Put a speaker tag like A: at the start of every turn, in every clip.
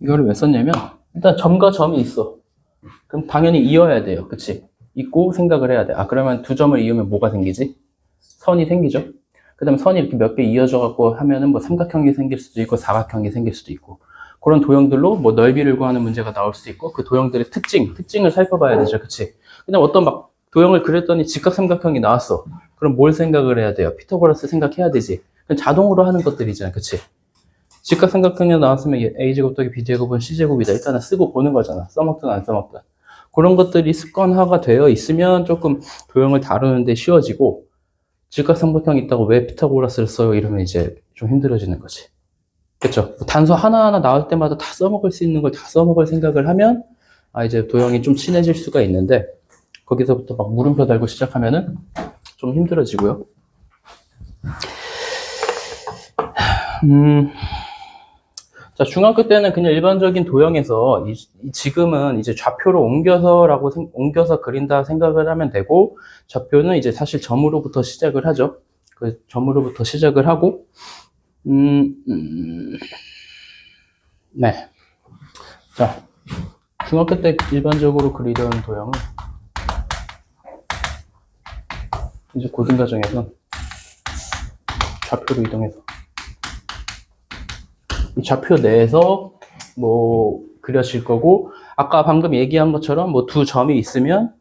A: 이거를 왜 썼냐면 일단 점과 점이 있어. 그럼 당연히 이어야 돼요. 그치? 있고 생각을 해야 돼. 아, 그러면 두 점을 이으면 뭐가 생기지? 선이 생기죠. 그 다음에 선이 이렇게 몇 개 이어져 갖고 하면은 뭐 삼각형이 생길 수도 있고 사각형이 생길 수도 있고 그런 도형들로 뭐 넓이를 구하는 문제가 나올 수도 있고 그 도형들의 특징을 살펴봐야 되죠. 그치? 그냥 어떤 막 도형을 그렸더니 직각삼각형이 나왔어. 그럼 뭘 생각을 해야 돼요? 피타고라스 생각해야 되지. 그냥 자동으로 하는 것들이잖아. 그치? 직각삼각형이 나왔으면 a제곱 더하기 b제곱은 c제곱이다. 일단은 쓰고 보는 거잖아. 써먹든 안 써먹든. 그런 것들이 습관화가 되어 있으면 조금 도형을 다루는데 쉬워지고 직각삼각형이 있다고 왜 피타고라스를 써요? 이러면 이제 좀 힘들어지는 거지. 그쵸? 단서 하나하나 나올 때마다 다 써먹을 수 있는 걸 다 써먹을 생각을 하면 아 이제 도형이 좀 친해질 수가 있는데 거기서부터 막 물음표 달고 시작하면은 좀 힘들어지고요. 자, 중학교 때는 그냥 일반적인 도형에서 지금은 이제 좌표로 옮겨서 그린다 생각을 하면 되고 좌표는 이제 사실 점으로부터 시작을 하죠. 그 점으로부터 시작을 하고 네. 자, 중학교 때 일반적으로 그리던 도형은 이제 고등과정에서 좌표로 이동해서 이 좌표 내에서 뭐 그려질 거고 아까 방금 얘기한 것처럼 뭐 두 점이 있으면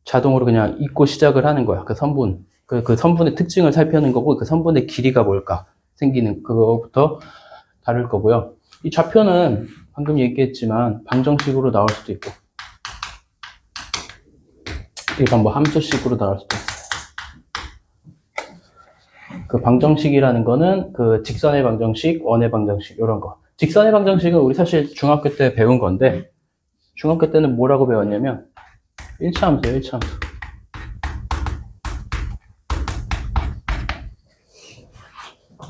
A: 자동으로 그냥 잊고 시작을 하는 거야. 그 선분. 그 선분의 특징을 살펴는 거고 그 선분의 길이가 뭘까 생기는 그거부터 다룰 거고요. 이 좌표는 방금 얘기했지만 방정식으로 나올 수도 있고 일반 뭐 함수식으로 나올 수도 있어요. 그 방정식이라는 거는 그 직선의 방정식, 원의 방정식 이런 거. 직선의 방정식은 우리 사실 중학교 때 배운 건데 중학교 때는 뭐라고 배웠냐면 1차 함수예요, 1차 함수.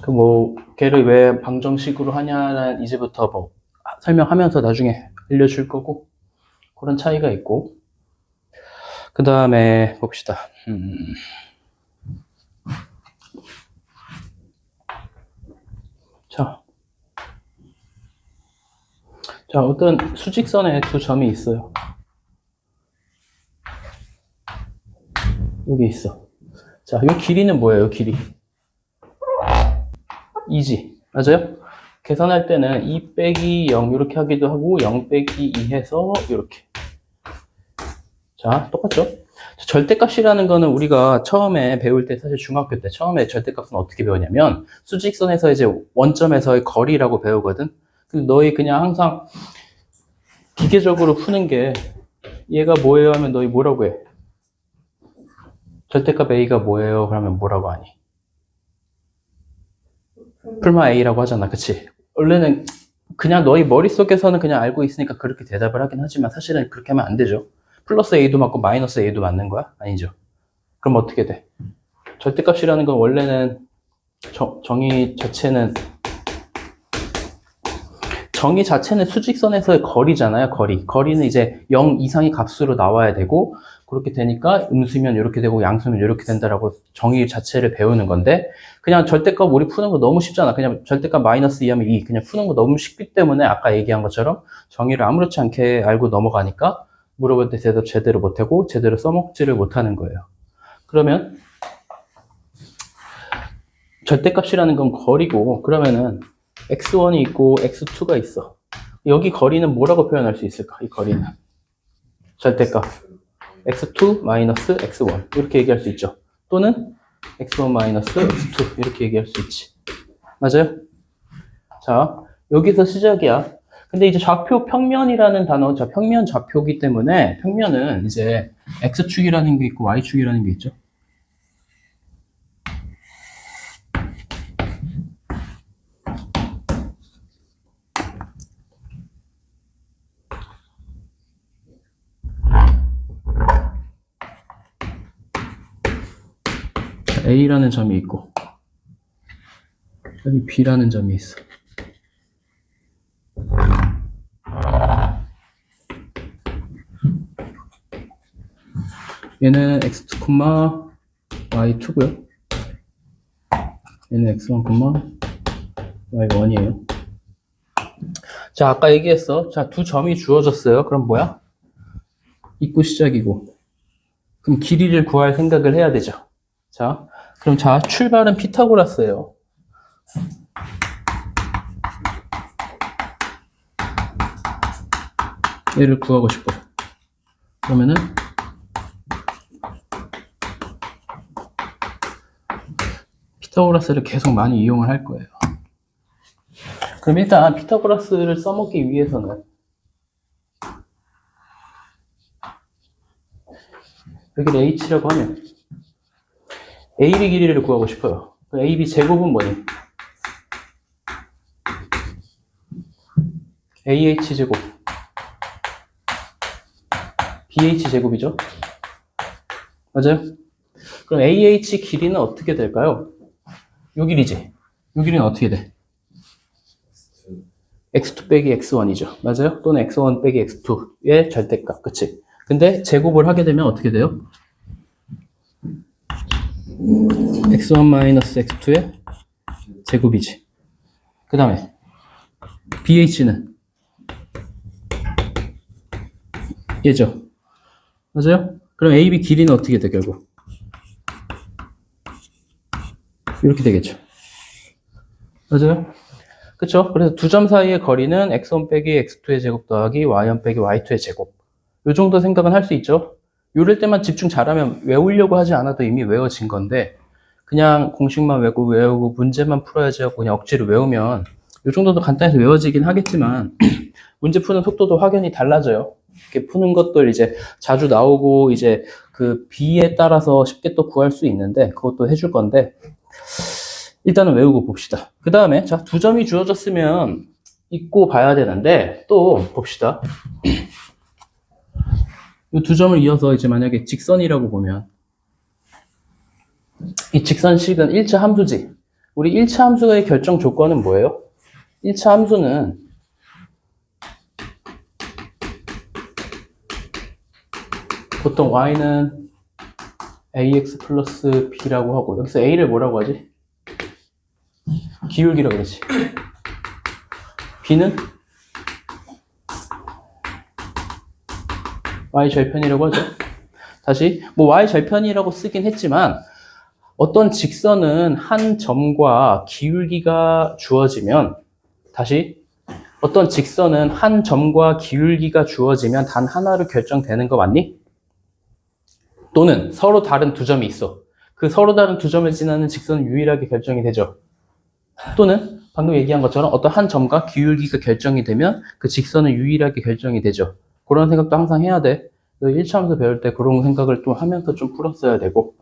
A: 그 뭐 걔를 왜 방정식으로 하냐는 이제부터 뭐 설명하면서 나중에 알려줄 거고 그런 차이가 있고 그 다음에 봅시다. 자, 어떤 수직선에 두 점이 있어요. 여기 있어. 자, 이 길이는 뭐예요, 길이? 2지. 맞아요? 계산할 때는 2 빼기 0 이렇게 하기도 하고 0 빼기 2 해서 이렇게. 자, 똑같죠? 절대값이라는 거는 우리가 처음에 배울 때 사실 중학교 때 처음에 절대값은 어떻게 배우냐면 수직선에서 이제 원점에서의 거리라고 배우거든. 근데 너희 그냥 항상 기계적으로 푸는 게 얘가 뭐예요 하면 너희 뭐라고 해? 절대값 A가 뭐예요? 그러면 뭐라고 하니? 풀마 A라고 하잖아. 그치? 원래는 그냥 너희 머릿속에서는 그냥 알고 있으니까 그렇게 대답을 하긴 하지만 사실은 그렇게 하면 안 되죠. 플러스 A도 맞고 마이너스 A도 맞는 거야? 아니죠. 그럼 어떻게 돼? 절대값이라는 건 원래는 정의 자체는 수직선에서의 거리잖아요. 거리는 이제 0 이상의 값으로 나와야 되고 그렇게 되니까 음수면 이렇게 되고 양수면 이렇게 된다라고 정의 자체를 배우는 건데 그냥 절대값 우리 푸는 거 너무 쉽잖아. 그냥 절대값 마이너스 2 하면 2 그냥 푸는 거 너무 쉽기 때문에 아까 얘기한 것처럼 정의를 아무렇지 않게 알고 넘어가니까 물어볼 때 대답 제대로 못하고 제대로 써먹지를 못하는 거예요. 그러면 절대값이라는 건 거리고 그러면은 x1이 있고 x2가 있어. 여기 거리는 뭐라고 표현할 수 있을까? 이 거리는 절대값 x2 마이너스 x1 이렇게 얘기할 수 있죠. 또는 x1 마이너스 x2 이렇게 얘기할 수 있지. 맞아요? 자, 여기서 시작이야. 근데 이제 좌표 평면이라는 단어, 자 평면 좌표기 때문에 평면은 이제 x축이라는 게 있고 y축이라는 게 있죠. A라는 점이 있고 여기 B라는 점이 있어. 얘는 x2, y2고요. 얘는 x1, y1이에요. 자, 아까 얘기했어. 자, 두 점이 주어졌어요. 그럼 뭐야? 있고 시작이고. 그럼 길이를 구할 생각을 해야 되죠. 자, 그럼 자, 출발은 피타고라스예요. 얘를 구하고 싶어. 그러면은 피타고라스를 계속 많이 이용을 할 거예요. 그럼 일단 피타고라스를 써먹기 위해서는 여기를 h라고 하면 AB 길이를 구하고 싶어요. AB 제곱은 뭐니? AH 제곱 BH 제곱이죠? 맞아요? 그럼 AH 길이는 어떻게 될까요? 요 길이지? 요 길이는 어떻게 돼? x2 빼기 x1이죠. 맞아요? 또는 x1 빼기 x2의 절대값. 그치? 근데 제곱을 하게 되면 어떻게 돼요? x1 마이너스 x2의 제곱이지. 그 다음에 BH는 얘죠. 맞아요? 그럼 AB 길이는 어떻게 돼, 결국? 이렇게 되겠죠. 맞아요? 그쵸? 그래서 두 점 사이의 거리는 x1 빼기 x2의 제곱 더하기 y1 빼기 y2의 제곱. 요 정도 생각은 할 수 있죠? 요럴 때만 집중 잘하면 외우려고 하지 않아도 이미 외워진 건데, 그냥 공식만 외우고 문제만 풀어야지 하고 그냥 억지로 외우면 요 정도도 간단해서 외워지긴 하겠지만, 문제 푸는 속도도 확연히 달라져요. 이렇게 푸는 것들 이제 자주 나오고 이제 그 B에 따라서 쉽게 또 구할 수 있는데 그것도 해줄 건데 일단은 외우고 봅시다. 그 다음에 자, 두 점이 주어졌으면 잊고 봐야 되는데 또 봅시다. 이 두 점을 이어서 이제 만약에 직선이라고 보면 이 직선식은 1차 함수지. 우리 1차 함수의 결정 조건은 뭐예요? 1차 함수는 보통 y는 ax 플러스 b라고 하고 여기서 a를 뭐라고 하지? 기울기라고 그러지. b는 y 절편이라고 하죠. 다시 뭐 y 절편이라고 쓰긴 했지만 어떤 직선은 한 점과 기울기가 주어지면 다시 어떤 직선은 한 점과 기울기가 주어지면 단 하나로 결정되는 거 맞니? 또는 서로 다른 두 점이 있어. 그 서로 다른 두 점을 지나는 직선은 유일하게 결정이 되죠. 또는 방금 얘기한 것처럼 어떤 한 점과 기울기가 결정이 되면 그 직선은 유일하게 결정이 되죠. 그런 생각도 항상 해야 돼. 1차 함수 배울 때 그런 생각을 좀 하면서 좀 풀었어야 되고.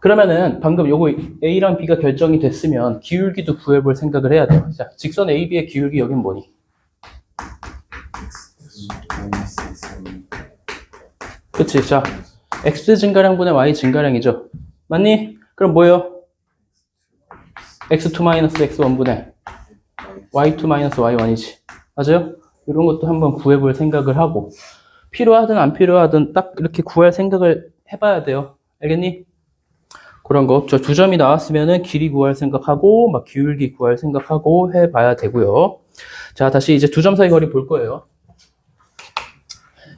A: 그러면은 방금 요거 A랑 B가 결정이 됐으면 기울기도 구해볼 생각을 해야 돼요. 자, 직선 AB의 기울기 여긴 뭐니? 그치? 자, X 증가량분의 Y 증가량이죠. 맞니? 그럼 뭐예요? X2-X1분의 Y2-Y1이지. 맞아요? 이런 것도 한번 구해볼 생각을 하고 필요하든 안 필요하든 딱 이렇게 구할 생각을 해봐야 돼요. 알겠니? 그런 거. 저 두 점이 나왔으면은 길이 구할 생각하고 막 기울기 구할 생각하고 해봐야 되고요. 자, 다시 이제 두 점 사이 거리 볼 거예요.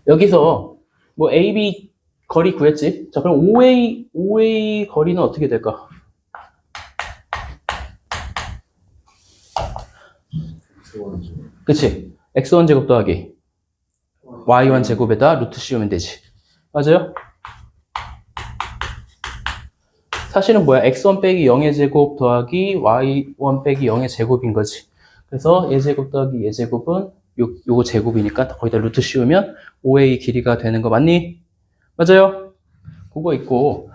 A: 여기서 뭐 AB 거리 구했지? 자, 그럼 OA 거리는 어떻게 될까? 그치? x1 제곱 더하기 y1 제곱에다 루트 씌우면 되지. 맞아요? 사실은 뭐야? x1 빼기 0의 제곱 더하기 y1 빼기 0의 제곱인 거지. 그래서 얘제곱 더하기 얘제곱은 요거 제곱이니까 거기다 루트 씌우면 5a 길이가 되는 거 맞니? 맞아요? 그거 있고.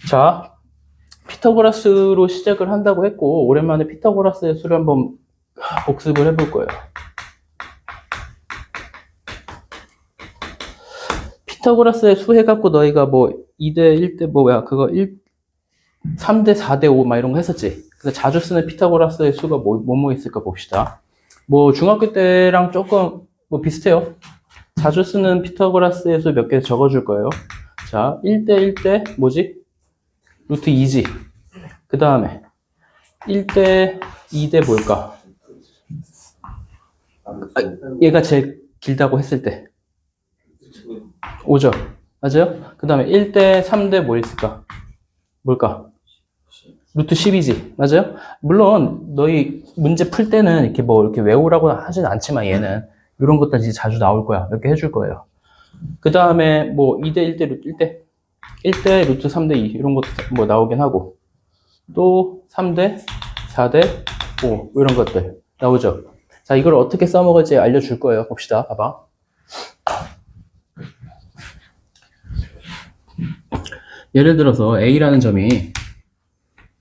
A: 자, 피타고라스로 시작을 한다고 했고 오랜만에 피타고라스의 수를 한번 복습을 해볼 거예요. 피타고라스의 수 해갖고 너희가 뭐 2대 1대 뭐야 그거 3대 4대 5 막 이런 거 했었지. 그래서 자주 쓰는 피타고라스의 수가 뭐 있을까 봅시다. 뭐 중학교 때랑 조금 뭐 비슷해요. 자주 쓰는 피타고라스의 수 몇 개 적어줄 거예요. 자, 1대 1대 뭐지? 루트 2지. 그 다음에 1대 2대 뭘까? 얘가 제일 길다고 했을 때 5죠. 맞아요? 그 다음에 1대 3대 뭐 있을까? 뭘까? 루트 10이지. 맞아요? 물론 너희 문제 풀 때는 이렇게 뭐 이렇게 외우라고 하진 않지만 얘는 이런 것들 이제 자주 나올 거야. 몇 개 해줄 거예요. 그 다음에 뭐 2대 1대 루트 1대 루트 3대 2 이런 것도 뭐 나오긴 하고 또 3대 4대 5 이런 것들 나오죠. 자, 이걸 어떻게 써먹을지 알려줄 거예요. 봅시다. 봐봐. 예를 들어서 A라는 점이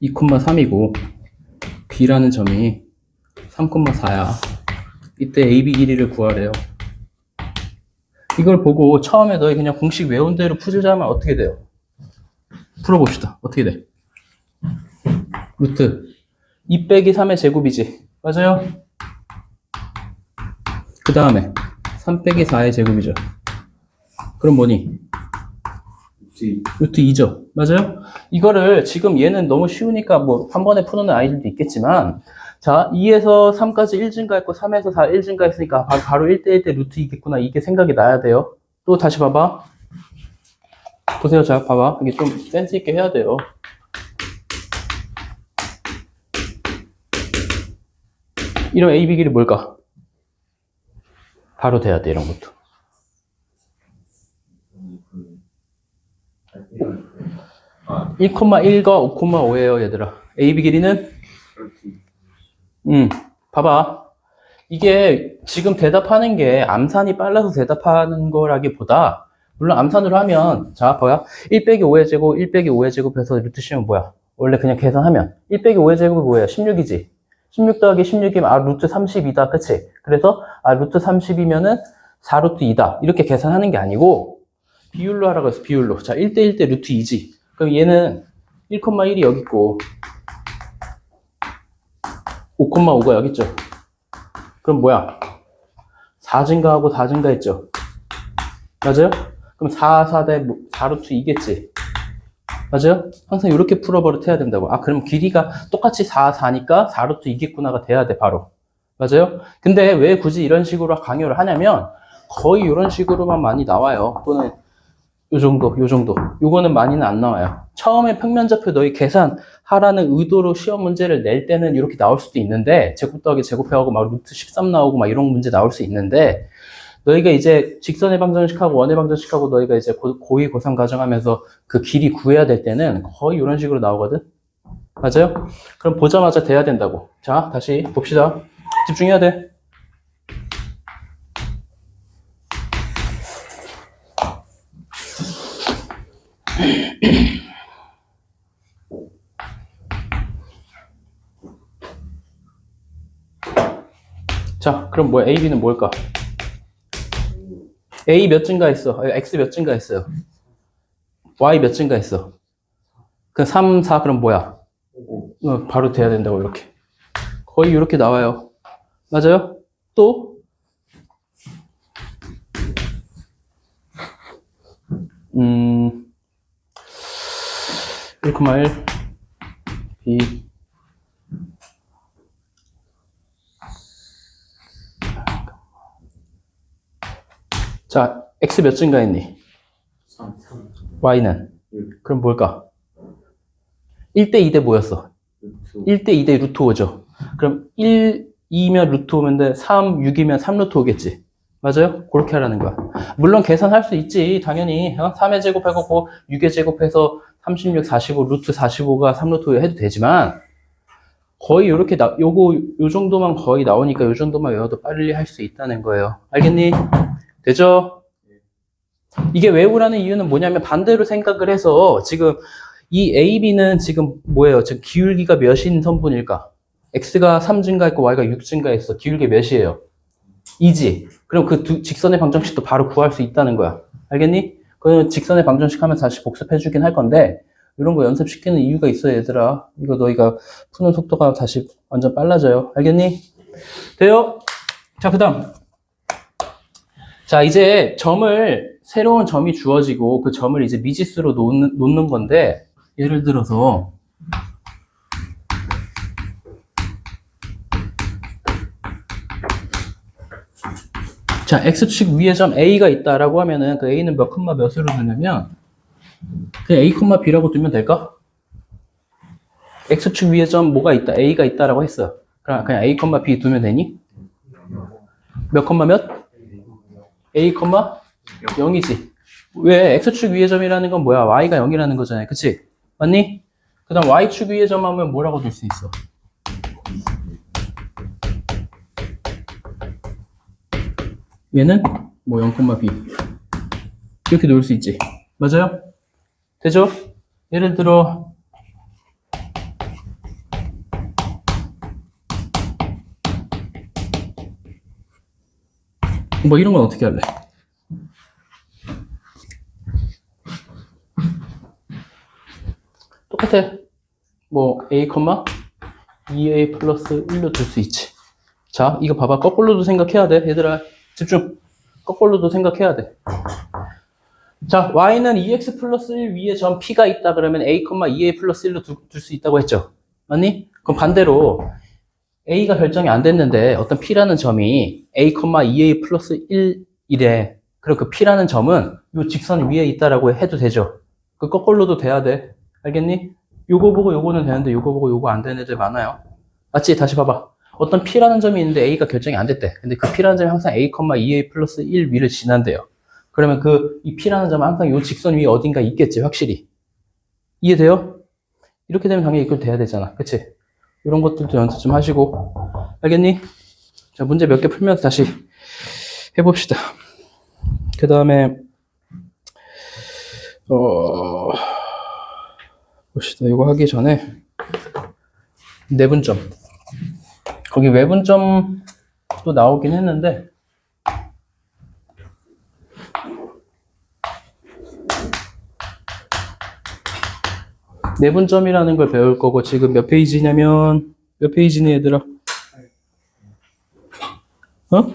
A: 2,3이고 B라는 점이 3,4야. 이때 AB 길이를 구하래요. 이걸 보고 처음에 너희 그냥 공식 외운 대로 풀자면 어떻게 돼요? 풀어봅시다. 어떻게 돼? 루트 2 빼기 3의 제곱이지. 맞아요? 그 다음에 3 빼기 4의 제곱이죠. 그럼 뭐니? 루트 2죠. 맞아요? 이거를 지금 얘는 너무 쉬우니까 뭐 한 번에 푸는 아이들도 있겠지만 자, 2에서 3까지 1 증가했고 3에서 4 1 증가했으니까 바로 1대 1대 루트 2겠구나. 이게 생각이 나야 돼요. 또 다시 봐봐. 보세요. 자, 봐봐. 이게 좀 센스 있게 해야 돼요. 이런 AB 길이 뭘까? 바로 돼야 돼, 이런 것도. 1,1과 5,5예요, 얘들아. AB 길이는? 봐봐. 이게 지금 대답하는 게 암산이 빨라서 대답하는 거라기보다, 물론 암산으로 하면, 자, 뭐야? 1 빼기 5의 제곱, 1 빼기 5의 제곱해서 루트 씌우면 뭐야? 원래 그냥 계산하면. 1 빼기 5의 제곱이 뭐야? 16이지. 16 더하기 16이면, 아, 루트 30이다. 그치? 그래서, 아, 루트 30이면은 4루트 2다. 이렇게 계산하는 게 아니고, 비율로 하라고 해서 비율로. 자, 1대 1대 루트 2지. 그럼 얘는 1,1이 여기 있고, 5,5가 여기 있죠. 그럼 뭐야? 4 증가하고 4 증가했죠. 맞아요? 그럼 4, 4대 4루트 2겠지. 맞아요? 항상 이렇게 풀어버릇해야 된다고. 아, 그럼 길이가 똑같이 4, 4니까 4루트 2겠구나가 돼야 돼, 바로. 맞아요? 근데 왜 굳이 이런 식으로 강요를 하냐면, 거의 이런 식으로만 많이 나와요. 또는 요 정도. 요거는 많이는 안 나와요. 처음에 평면좌표 너희 계산하라는 의도로 시험 문제를 낼 때는 이렇게 나올 수도 있는데, 제곱 더하기 제곱해하고 막 루트 13 나오고 막 이런 문제 나올 수 있는데, 너희가 이제 직선의 방정식하고 원의 방정식하고 너희가 이제 고2, 고3 과정하면서 그 길이 구해야 될 때는 거의 이런 식으로 나오거든? 맞아요? 그럼 보자마자 돼야 된다고. 자, 다시 봅시다. 집중해야 돼. 자, 그럼 뭐야? A, B는 뭘까? A 몇 증가했어? X 몇 증가했어요? Y 몇 증가했어? 그 3, 4 그럼 뭐야? 바로 돼야 된다고 이렇게. 거의 이렇게 나와요. 맞아요? 또 1,1 B 자, X 몇 증가했니?
B: 3.
A: Y는? 그럼 뭘까? 1대 2대 뭐였어? 1대 2대 루트 5죠. 그럼 1, 2면 루트 5인데 3, 6이면 3 루트 5겠지. 맞아요? 그렇게 하라는 거야. 물론 계산할 수 있지. 당연히 3의 제곱해갖고 6의 제곱해서 36, 45, 루트 45가 3 루트 5 해도 되지만 거의 이렇게 요 정도만 거의 나오니까 요 정도만 외워도 빨리 할 수 있다는 거예요. 알겠니? 되죠? 이게 외우라는 이유는 뭐냐면 반대로 생각을 해서 지금 이 AB는 지금 뭐예요? 지금 기울기가 몇인 선분일까? X가 3 증가했고 Y가 6 증가했어. 기울기 몇이에요? 2지. 그럼 그 직선의 방정식도 바로 구할 수 있다는 거야. 알겠니? 그 직선의 방정식 하면 다시 복습해주긴 할 건데 이런 거 연습시키는 이유가 있어요, 얘들아. 이거 너희가 푸는 속도가 다시 완전 빨라져요. 알겠니? 돼요? 자, 그 다음. 자, 이제 새로운 점이 주어지고 그 점을 이제 미지수로 놓는 건데 예를 들어서 자, x축 위에 점 a가 있다라고 하면은 그 a는 몇 콤마 몇으로 두냐면 그냥 a 콤마 b라고 두면 될까? x축 위에 점 뭐가 있다? a가 있다라고 했어. 그냥 a 콤마 b 두면 되니? 몇 콤마 몇? a 콤마 0이지. 왜? x축 위의 점이라는 건 뭐야? y가 0이라는 거잖아요. 그치? 맞니? 그 다음 y축 위의 점 하면 뭐라고 둘 수 있어? 얘는 뭐 0, b 이렇게 놓을 수 있지. 맞아요? 되죠? 예를 들어 뭐 이런 건 어떻게 할래? 똑같아. 뭐 a, 2a 플러스 1로 둘 수 있지. 자, 이거 봐봐. 거꾸로도 생각해야 돼. 얘들아, 집중. 거꾸로도 생각해야 돼. 자, y는 2x 플러스 1 위에 점 p가 있다 그러면 a, 2a 플러스 1로 둘 수 있다고 했죠. 맞니? 그럼 반대로 a가 결정이 안 됐는데 어떤 p라는 점이 a, 2a 플러스 1이래. 그리고 그 p라는 점은 이 직선 위에 있다라고 해도 되죠. 그 거꾸로도 돼야 돼. 알겠니? 요거 보고 요거는 되는데 요거 보고 요거 안 되는 애들 많아요. 맞지? 다시 봐봐. 어떤 p라는 점이 있는데 a가 결정이 안 됐대. 근데 그 p라는 점이 항상 a, 2a 플러스 1 위를 지난대요. 그러면 이 p라는 점은 항상 요 직선 위에 어딘가 있겠지, 확실히. 이해돼요? 이렇게 되면 당연히 이걸 돼야 되잖아. 그치? 이런 것들도 연습 좀 하시고. 알겠니? 자, 문제 몇 개 풀면서 다시 해봅시다. 그 다음에, 봅시다. 이거 하기 전에, 내분점. 거기 외분점도 나오긴 했는데, 내분점이라는 걸 배울 거고, 지금 몇 페이지냐면, 몇 페이지니, 얘들아? 어?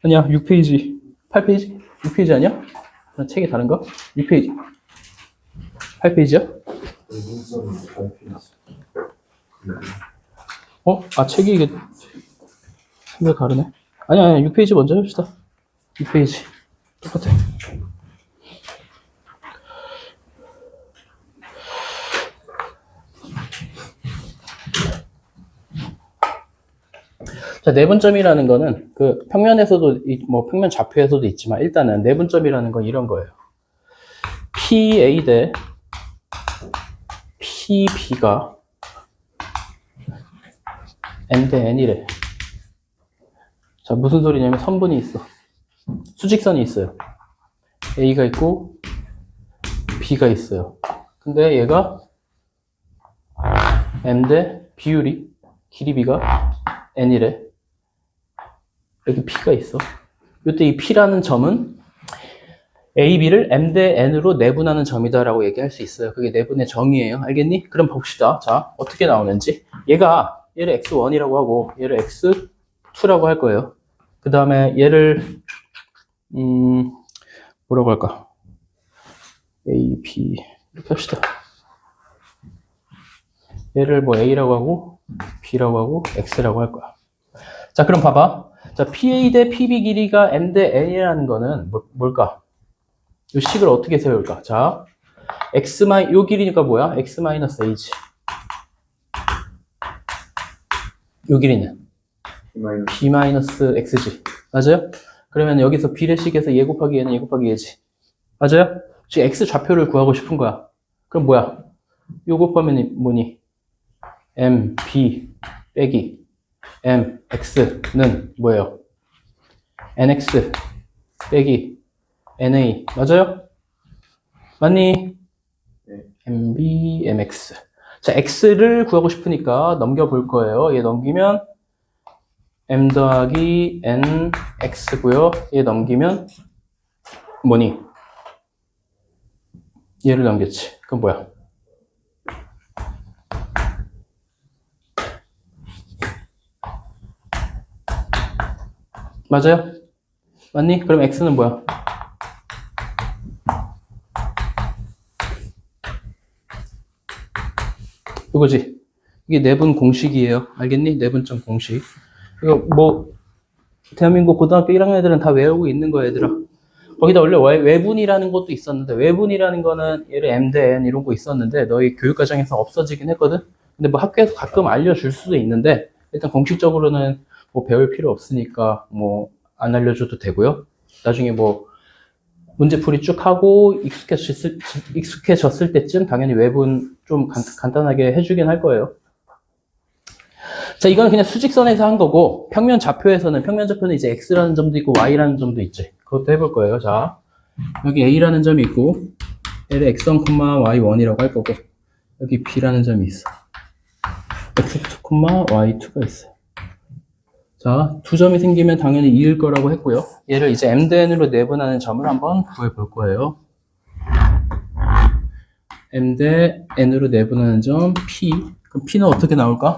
A: 아니야, 6페이지. 8페이지? 6페이지 아니야? 책이 다른가? 6페이지. 8페이지야? 책이 이게 생각 다르네. 아니야, 6페이지 먼저 해봅시다. 6페이지. 똑같아. 자, 내분점이라는 거는 그 평면에서도 뭐 평면 좌표에서도 있지만 일단은 내분점이라는 건 이런 거예요. PA 대 PB가 M 대 N이래. 자, 무슨 소리냐면 선분이 있어. 수직선이 있어요. A가 있고 B가 있어요. 근데 얘가 M 대 비율이 길이 B가 N이래. 여기 P가 있어. 이때 이 P라는 점은 A, B를 M 대 N으로 내분하는 점이다라고 얘기할 수 있어요. 그게 내분의 정의예요. 알겠니? 그럼 봅시다. 자, 어떻게 나오는지. 얘를 X1이라고 하고 얘를 X2라고 할 거예요. 그 다음에 얘를 뭐라고 할까? A, B 이렇게 합시다. 얘를 뭐 A라고 하고 B라고 하고 X라고 할 거야. 자, 그럼 봐봐. 자, PA 대 PB 길이가 M 대 N이라는 거는 뭘까? 이 식을 어떻게 세울까? 자, 요 길이니까 뭐야? X-A지. 요 길이는 B-X지. 맞아요? 그러면 여기서 비례식에서 얘 곱하기 얘는 얘 곱하기 얘지. 맞아요? 지금 X 좌표를 구하고 싶은 거야. 그럼 뭐야? 요 곱하면 뭐니? M, B 빼기 M, X는 뭐예요? NX 빼기 NA. 맞아요? 맞니? 네. MB, MX. 자, X를 구하고 싶으니까 넘겨볼 거예요. 얘 넘기면 M 더하기 NX고요. 얘 넘기면 뭐니? 얘를 넘겼지. 그럼 뭐야? 맞아요? 맞니? 그럼 X는 뭐야? 이거지? 이게 내분 공식이에요. 알겠니? 내분점 공식. 이거 뭐 대한민국 고등학교 1학년 애들은 다 외우고 있는 거야, 얘들아. 거기다 원래 외분이라는 것도 있었는데, 외분이라는 거는 얘를 M 대 N 이런 거 있었는데, 너희 교육과정에서 없어지긴 했거든? 근데 뭐 학교에서 가끔 알려줄 수도 있는데, 일단 공식적으로는 뭐 배울 필요 없으니까 뭐 안 알려줘도 되고요. 나중에 뭐 문제풀이 쭉 하고 익숙해졌을 때쯤 당연히 외분 좀 간단하게 해주긴 할 거예요. 자, 이건 그냥 수직선에서 한 거고, 평면 좌표는 이제 X라는 점도 있고, Y라는 점도 있지. 그것도 해볼 거예요. 자, 여기 A라는 점이 있고, 얘를 X1, Y1이라고 할 거고, 여기 B라는 점이 있어. X2, Y2가 있어요. 자, 두 점이 생기면 당연히 2일 거라고 했고요. 얘를 이제 M 대 N으로 내분하는 점을 한번 구해 볼 거예요. M 대 N으로 내분하는 점 P. 그럼 P는 어떻게 나올까?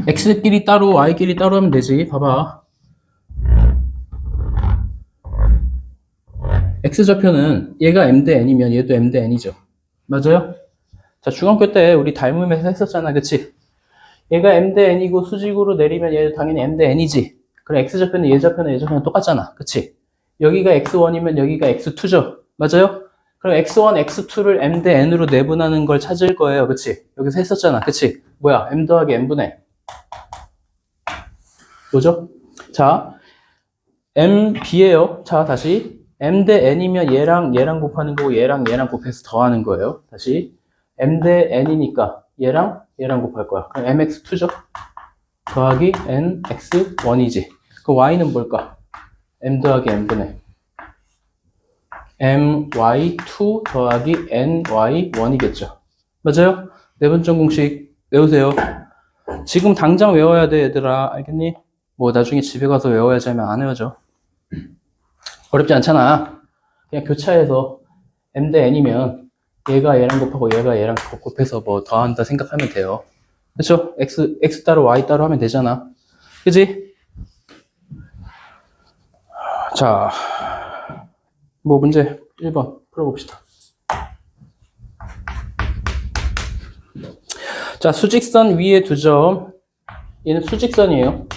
A: X끼리 따로, Y끼리 따로 하면 되지. 봐봐. X좌표는 얘가 M 대 N이면 얘도 M 대 N이죠. 맞아요? 자, 중학교 때 우리 닮음에서 했었잖아. 그치? 얘가 M 대 N이고 수직으로 내리면 얘도 당연히 M 대 N이지. 그럼 X좌표는 얘 좌표는 똑같잖아. 그치? 여기가 X1이면 여기가 X2죠. 맞아요? 그럼 X1, X2를 M 대 N으로 내분하는 걸 찾을 거예요. 그치? 여기서 했었잖아. 그치? 뭐야? M 더하기 N분의. 뭐죠? 자, M, B예요. 자, 다시. M 대 N이면 얘랑 곱하는 거고 얘랑 곱해서 더하는 거예요. 다시. M 대 N이니까 얘랑 곱할 거야. 그럼 MX2죠? 더하기 NX1이지. 그 Y는 뭘까? M 더하기 N분의 MY2 더하기 NY1이겠죠. 맞아요? 네분점 공식 외우세요. 지금 당장 외워야 돼, 얘들아. 알겠니? 뭐 나중에 집에 가서 외워야지 하면 안 외워져. 어렵지 않잖아. 그냥 교차해서 M 대 N이면 얘가 얘랑 곱하고 얘가 얘랑 곱해서 뭐 더한다 생각하면 돼요. 그쵸? X 따로 Y 따로 하면 되잖아. 그지? 자, 뭐 문제 1번 풀어봅시다. 자, 수직선 위에 두 점. 얘는 수직선이에요.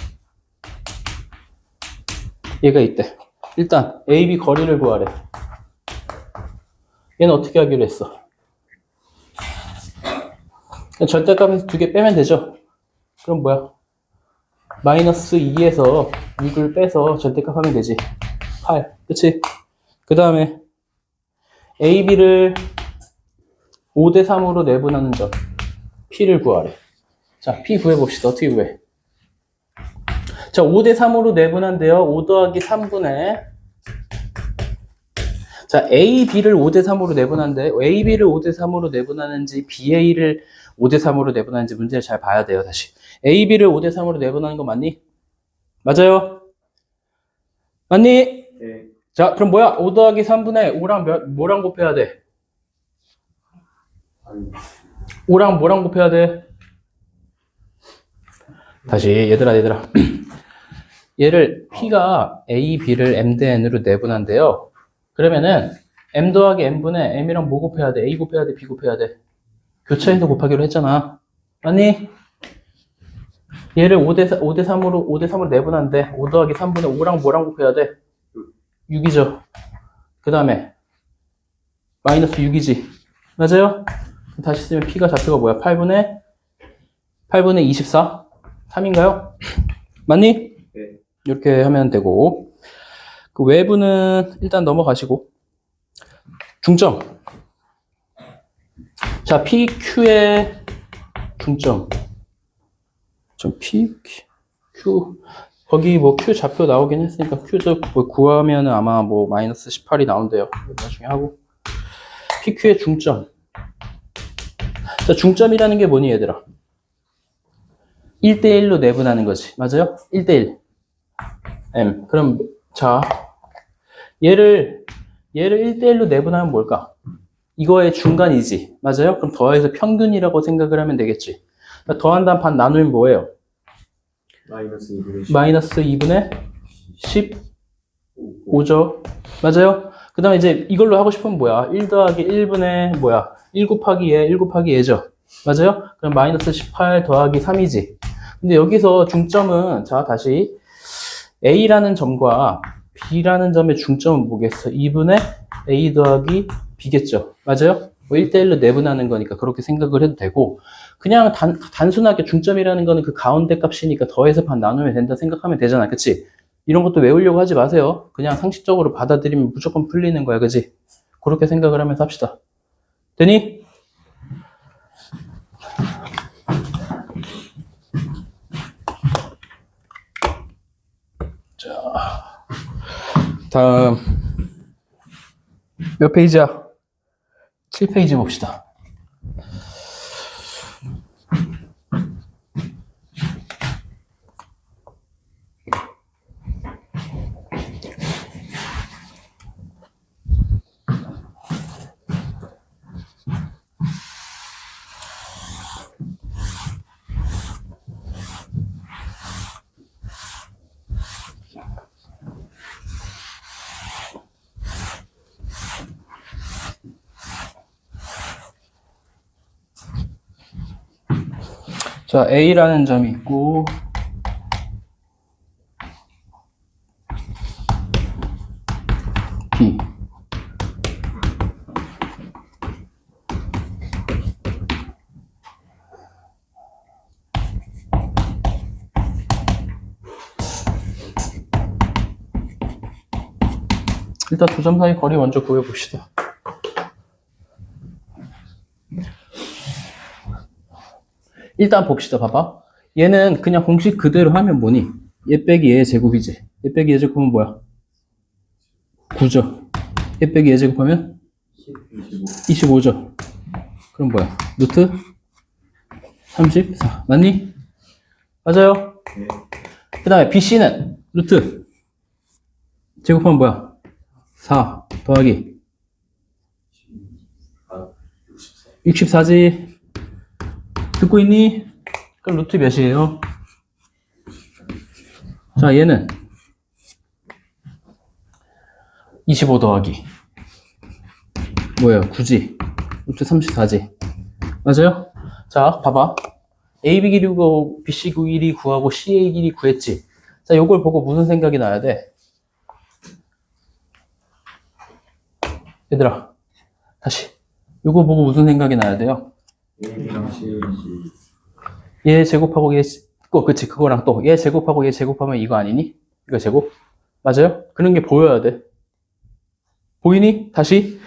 A: 얘가 있대. 일단 AB 거리를 구하래. 얘는 어떻게 하기로 했어? 절대값에서 두 개 빼면 되죠? 그럼 뭐야? 마이너스 2에서 6을 빼서 절대값 하면 되지. 8. 그치? 그 다음에 AB를 5대 3으로 내분하는 점. P를 구하래. 자, P 구해봅시다. 어떻게 구해? 자, 5대 3으로 내분한데요. 5 더하기 3분의 자, AB를 5대 3으로 내분한데 AB를 5대 3으로 내분하는지 BA를 5대 3으로 내분하는지 문제를 잘 봐야 돼요. 다시. AB를 5대 3으로 내분하는 거 맞니? 맞아요? 맞니?
B: 네.
A: 자, 그럼 뭐야? 5 더하기 3분의 5랑 뭐랑 곱해야 돼? 5랑 뭐랑 곱해야 돼? 다시 얘들아 얘를 P가 A, B를 M 대 N으로 내분한데요. 그러면은 M 더하기 N분의 M이랑 뭐 곱해야 돼? A 곱해야 돼? B 곱해야 돼? 교차해서 곱하기로 했잖아. 맞니? 얘를 5대 3으로 내분한데 5 더하기 3분의 5랑 뭐랑 곱해야 돼? 6이죠. 그 다음에 마이너스 6이지. 맞아요? 다시 쓰면 P가 좌표가 뭐야? 8분의 24? 3인가요? 맞니?
B: 네.
A: 이렇게 하면 되고 그 외부는 일단 넘어가시고 중점 자 PQ의 중점 좀 P, Q 거기 뭐 Q 좌표 나오긴 했으니까 Q 뭐 구하면 아마 뭐 마이너스 18이 나온대요. 나중에 하고 PQ의 중점 자 중점이라는 게 뭐니 얘들아? 1대1로 내분하는 거지. 맞아요? 1대1 M 그럼 자 얘를 1대1로 내분하면 뭘까? 이거의 중간이지. 맞아요? 그럼 더해서 평균이라고 생각을 하면 되겠지. 그러니까 더한 다음 반 나누면 뭐예요?
B: 마이너스 2분의 10.
A: 마이너스 2분의 15죠. 맞아요? 그 다음에 이제 이걸로 하고 싶으면 뭐야? 1 더하기 1분의 뭐야? 1 곱하기 얘, 1 곱하기 얘죠. 맞아요? 그럼 마이너스 18 더하기 3이지. 근데 여기서 중점은, 자, 다시. A라는 점과 B라는 점의 중점은 뭐겠어? 2분의 A 더하기 B겠죠. 맞아요? 뭐 1대1로 내분하는 거니까 그렇게 생각을 해도 되고, 그냥 단순하게 중점이라는 거는 그 가운데 값이니까 더해서 반 나누면 된다 생각하면 되잖아. 그치? 이런 것도 외우려고 하지 마세요. 그냥 상식적으로 받아들이면 무조건 풀리는 거야. 그치? 그렇게 생각을 하면서 합시다. 되니? 다음 몇 페이지야? 7페이지 봅시다. 자, A라는 점이 있고, B. 일단 두 점 사이 거리 먼저 구해봅시다. 일단 봅시다. 봐봐. 얘는 그냥 공식 그대로 하면 뭐니? 얘 빼기 얘의 제곱이지. 얘 빼기 얘 제곱하면 뭐야? 9죠. 얘 빼기 얘 제곱하면 25죠. 그럼 뭐야? 루트 34. 맞니? 맞아요?
B: 네.
A: 그 다음에 BC는 루트 제곱하면 뭐야? 4 더하기 64지. 듣고 있니? 그럼 루트 몇이에요? 자, 얘는 25 더하기 뭐예요? 9지. 루트 34지. 맞아요? 자, 봐봐. AB 길이 구하고 BC 길이 구하고 CA 길이 구했지. 자, 요걸 보고 무슨 생각이 나야 돼? 얘들아, 다시. 요거 보고 무슨 생각이 나야 돼요?
B: A랑 C
A: 얘 제곱하고 얘, 그치, 그거랑 또, 얘 제곱하고 얘 제곱하면 이거 아니니? 이거 제곱? 맞아요? 그런 게 보여야 돼. 보이니? 다시.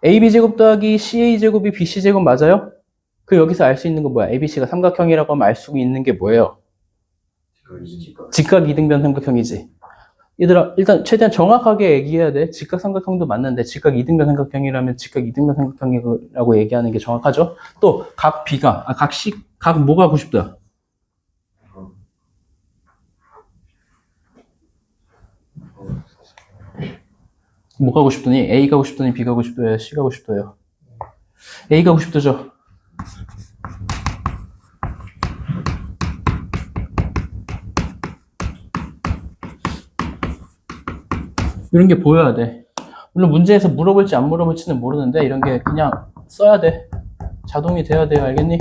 A: AB 제곱 더하기 CA 제곱이 BC 제곱 맞아요? 그 여기서 알 수 있는 건 뭐야? ABC가 삼각형이라고 하면 알 수 있는 게 뭐예요? 직각 이등변 삼각형이지. 얘들아, 일단 최대한 정확하게 얘기해야 돼. 직각 삼각형도 맞는데 직각 이등변 삼각형이라면 직각 이등변 삼각형이라고 얘기하는 게 정확하죠? 또 각 B가 각 뭐가 90도야? 뭐가 90도니? A가 90도니 B가 90도예요? C가 90도예요? A가 90도죠? 이런 게 보여야 돼. 물론 문제에서 물어볼지 안 물어볼지는 모르는데 이런 게 그냥 써야 돼. 자동이 돼야 돼요. 알겠니?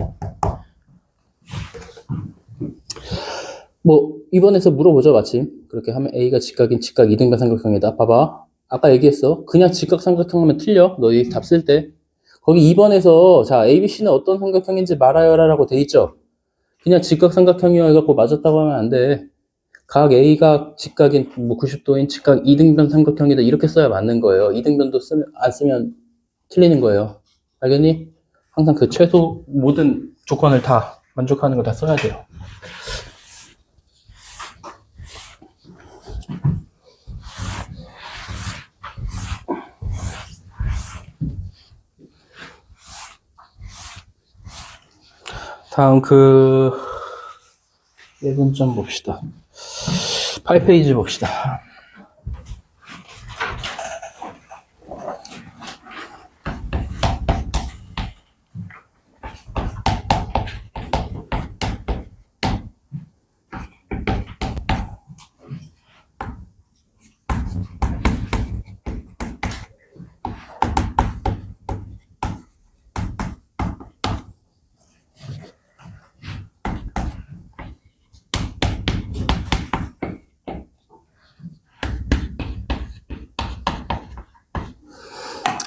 A: 뭐 이번에서 물어보죠. 마침 그렇게 하면 A가 직각인 직각 이등변 삼각형이다. 봐봐. 아까 얘기했어. 그냥 직각 삼각형 하면 틀려. 너희 답 쓸 때. 거기 2번에서 자 ABC는 어떤 삼각형인지 말하여라 라고 돼 있죠. 그냥 직각 삼각형이어 해갖고 맞았다고 하면 안 돼. 각 A가 직각인 뭐 90도인 직각 이등변 삼각형이다 이렇게 써야 맞는 거예요. 이등변도 안 쓰면 틀리는 거예요. 알겠니? 항상 그 최소 모든 조건을 다 만족하는 걸 다 써야 돼요. 다음 예분점 봅시다. 8페이지 봅시다.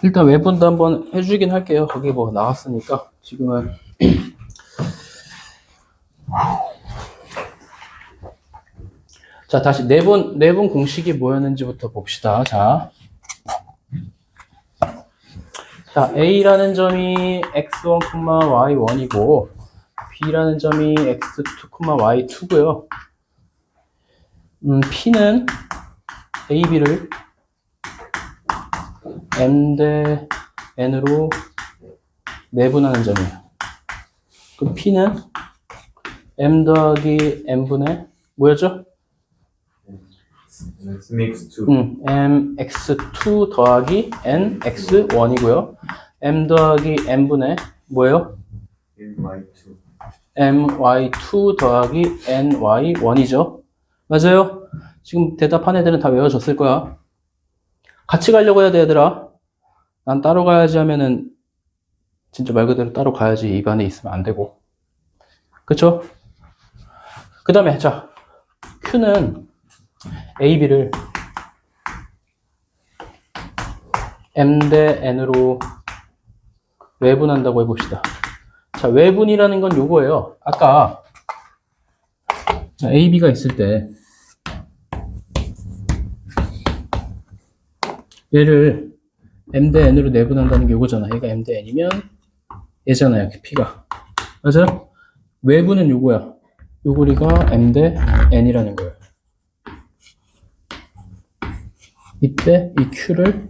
A: 일단 외분도 한번 해주긴 할게요. 거기 뭐 나왔으니까 지금은. 자, 다시 내분 공식이 뭐였는지부터 봅시다. 자, A라는 점이 x1, y1이고 B라는 점이 x2, y2고요. P는 AB를 M 대 N으로 내분하는 점이에요. 그럼 P는 M 더하기 N분의 뭐였죠?
B: mx2
A: mx2 더하기 nx1이고요. m 더하기 n분의 뭐예요?
B: my2
A: my2 더하기 ny1이죠. 맞아요? 지금 대답한 애들은 다 외워졌을 거야. 같이 가려고 해야 돼, 얘들아. 난 따로 가야지 하면은 진짜 말 그대로 따로 가야지 입안에 있으면 안 되고. 그쵸? 그 다음에 자 Q는 AB를 M 대 N으로 외분한다고 해봅시다. 자, 외분이라는 건 요거예요. 아까 자, AB가 있을 때 얘를 M 대 N으로 내분한다는 게 요거잖아. 얘가 M 대 N이면 얘잖아요. P가. 맞아요? 외분은 요거야. 요거리가 M 대 N이라는 거예요. 이때 이 Q를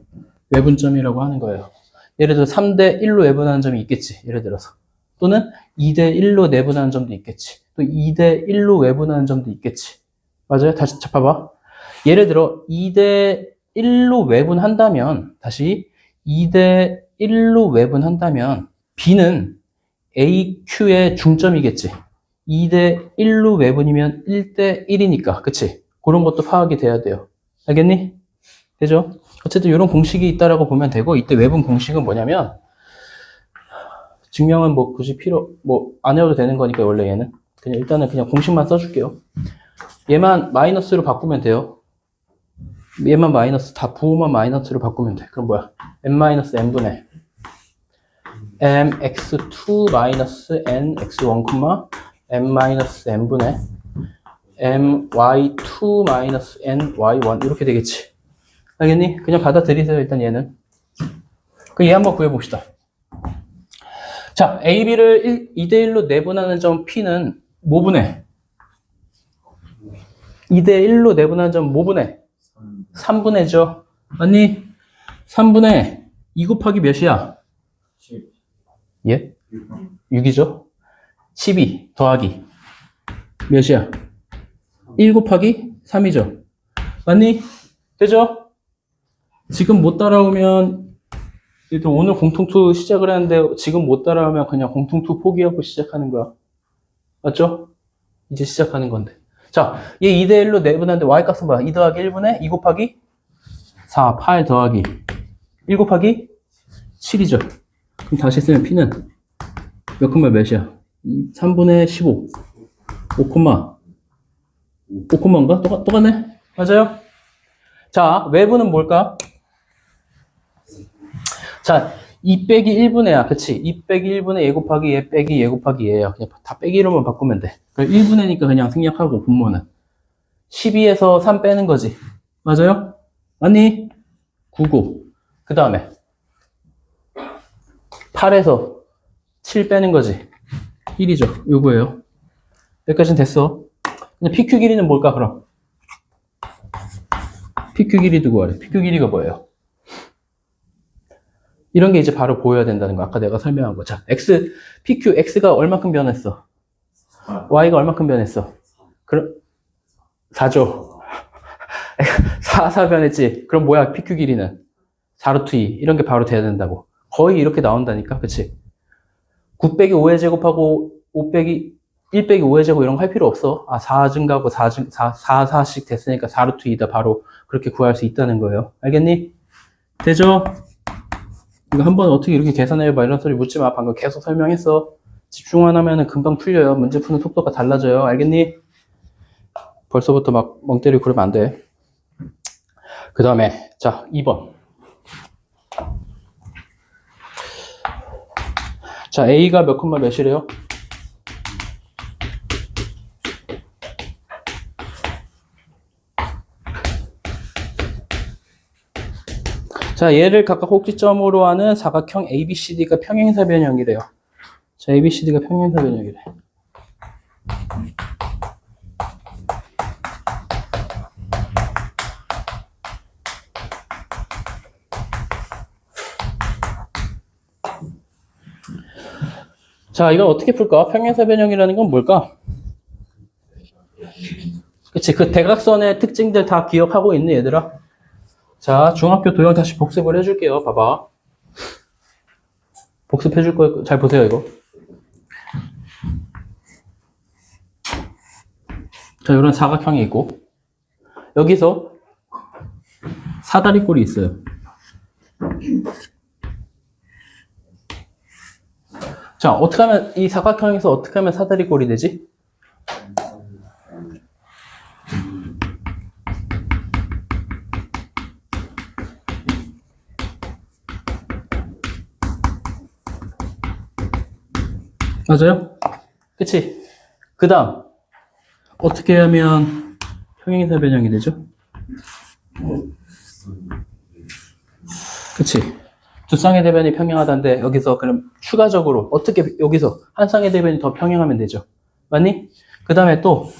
A: 외분점이라고 하는 거예요. 예를 들어 3대 1로 외분하는 점이 있겠지. 예를 들어서. 또는 2대 1로 내분하는 점도 있겠지. 또 2대 1로 외분하는 점도 있겠지. 맞아요? 다시 봐봐. 예를 들어 2대 1로 외분한다면 다시 2대 1로 외분한다면 B는 AQ의 중점이겠지. 2대 1로 외분이면 1대 1이니까. 그치? 그런 것도 파악이 돼야 돼요. 알겠니? 되죠? 어쨌든 이런 공식이 있다라고 보면 되고, 이때 외분 공식은 뭐냐면, 증명은 뭐 굳이 안 해도 되는 거니까, 원래 얘는. 그냥 일단은 그냥 공식만 써줄게요. 얘만 마이너스로 바꾸면 돼요. 얘만 마이너스, 다 부호만 마이너스로 바꾸면 돼. 그럼 뭐야? n-n분의 mx2-n-x1, m-n분의 my2-ny1 이렇게 되겠지. 알겠니? 그냥 받아들이세요, 일단 얘는. 그 얘 한번 구해봅시다. 자, AB를 2대1로 내분하는 점 P는 뭐 분해? 2대1로 내분하는 점 뭐 분해? 3분해죠. 맞니? 3분의 2 곱하기 몇이야?
B: 10
A: 예? 6이죠? 12 더하기 몇이야? 1 곱하기 3이죠. 맞니? 되죠? 지금 못 따라오면 일단 오늘 공통투 시작을 하는데 지금 못 따라오면 그냥 공통투 포기하고 시작하는 거야. 맞죠? 이제 시작하는 건데. 자, 얘 2대1로 내분하는데 y값은 뭐야? 2 더하기 1분의 2 곱하기 4, 8 더하기 1 곱하기 7이죠. 그럼 다시 쓰면 P는 몇 콤마 몇이야? 3분의 15 5 콤마 5 콤마인가? 똑같네? 맞아요? 자, 외부는 뭘까? 자, 2 빼기 1분의 야, 그치? 2 빼기 1분의 얘 곱하기 얘 빼기 얘 곱하기 얘야. 그냥 다 빼기로만 바꾸면 돼. 그럼 1분의니까 그냥 생략하고 분모는 12에서 3 빼는 거지. 맞아요? 맞니? 9고 그 다음에 8에서 7 빼는 거지. 1이죠. 요거예요. 여기까지는 됐어. 근데 PQ 길이는 뭘까, 그럼? PQ 길이도 구하래. PQ 길이가 뭐예요? 이런 게 이제 바로 보여야 된다는 거. 아까 내가 설명한 거. 자, PQ, X가 얼마큼 변했어? Y가 얼마큼 변했어? 그럼, 4죠. 4 변했지. 그럼 뭐야, PQ 길이는? 4루트 2. 이런 게 바로 돼야 된다고. 거의 이렇게 나온다니까. 그치? 9 빼기 5의 제곱하고 5 빼기 1 빼기 5의 제곱 이런 거 할 필요 없어. 4 증가하고 4씩 됐으니까 4루트 2다 바로 그렇게 구할 수 있다는 거예요. 알겠니? 되죠? 이거 한번 어떻게 이렇게 계산해봐 이런 소리 묻지 마. 방금 계속 설명했어. 집중 안 하면은 금방 풀려요. 문제 푸는 속도가 달라져요. 알겠니? 벌써부터 막 멍 때리고 그러면 안 돼. 그 다음에 자 2번 자, A가 몇 콤마 몇이래요? 자, 얘를 각각 꼭지점으로 하는 사각형 ABCD가 평행사 변형이래요. 자, ABCD가 평행사 변형이래. 자, 이걸 어떻게 풀까? 평행사 변형이라는 건 뭘까? 그치, 그 대각선의 특징들 다 기억하고 있는 얘들아? 자, 중학교 도형 다시 복습을 해줄게요. 봐봐. 복습해줄 거예요. 잘 보세요, 이거. 자, 이런 사각형이 있고, 여기서 사다리꼴이 있어요. 자, 어떻게 하면, 이 사각형에서 어떻게 하면 사다리꼴이 되지? 맞아요? 그치? 그 다음, 어떻게 하면 평행사 변형이 되죠? 그치? 두 쌍의 대변이 평행하다는데, 여기서 그럼 추가적으로, 어떻게, 여기서 한 쌍의 대변이 더 평행하면 되죠? 맞니? 그 다음에 또,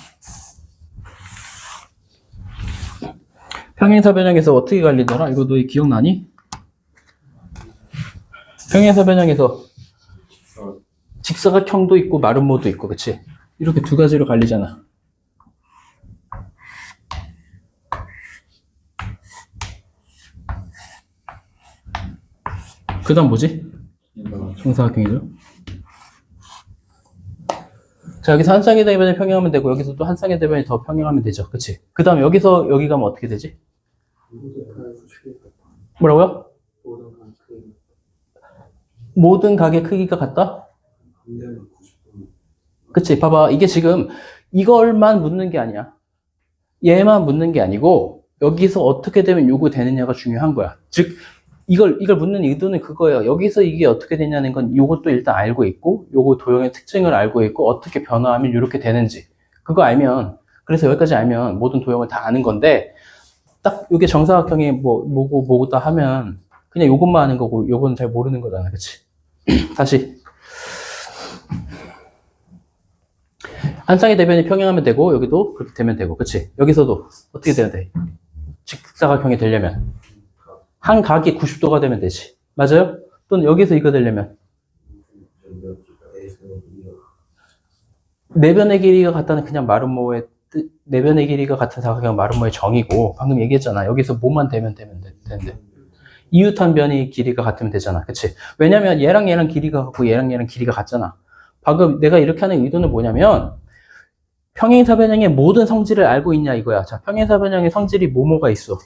A: 평행사 변형에서 어떻게 갈리더라? 이거 너 기억나니? 평행사 변형에서 직사각형도 있고 마름모도 있고, 그치? 이렇게 두 가지로 갈리잖아. 그 다음 뭐지? 정사각형이죠. 자, 여기서 한 쌍의 대변이 평행하면 되고, 여기서 또 한 쌍의 대변이 더 평행하면 되죠. 그치? 그 다음 여기서 여기 가면 어떻게 되지? 뭐라고요? 모든 각의 크기가 같다? 그치? 봐봐. 이게 지금 이걸만 묻는 게 아니야. 얘만 묻는 게 아니고, 여기서 어떻게 되면 요거 되느냐가 중요한 거야. 즉, 이걸 묻는 의도는 그거예요. 여기서 이게 어떻게 되냐는 건 요것도 일단 알고 있고, 요거 도형의 특징을 알고 있고, 어떻게 변화하면 이렇게 되는지. 그거 알면, 그래서 여기까지 알면 모든 도형을 다 아는 건데, 딱 요게 정사각형이 뭐다 하면, 그냥 요것만 아는 거고, 요건 잘 모르는 거잖아. 그치? 다시. 한 쌍의 대변이 평행하면 되고, 여기도 그렇게 되면 되고, 그치? 여기서도 어떻게 돼야 돼? 직사각형이 되려면. 한 각이 90도가 되면 되지. 맞아요? 또는 여기서 이거 되려면. 내변의 길이가 같다는 그냥 마름모의 내변의 길이가 같은 사각형 마름모의 정의고, 방금 얘기했잖아. 여기서 뭐만 되면 되는데. 이웃한 변이 길이가 같으면 되잖아. 그치? 왜냐면 얘랑 얘랑 길이가 같고 얘랑 얘랑 길이가 같잖아. 방금 내가 이렇게 하는 의도는 뭐냐면, 평행사 변형의 모든 성질을 알고 있냐 이거야. 자, 평행사 변형의 성질이 뭐가 있어?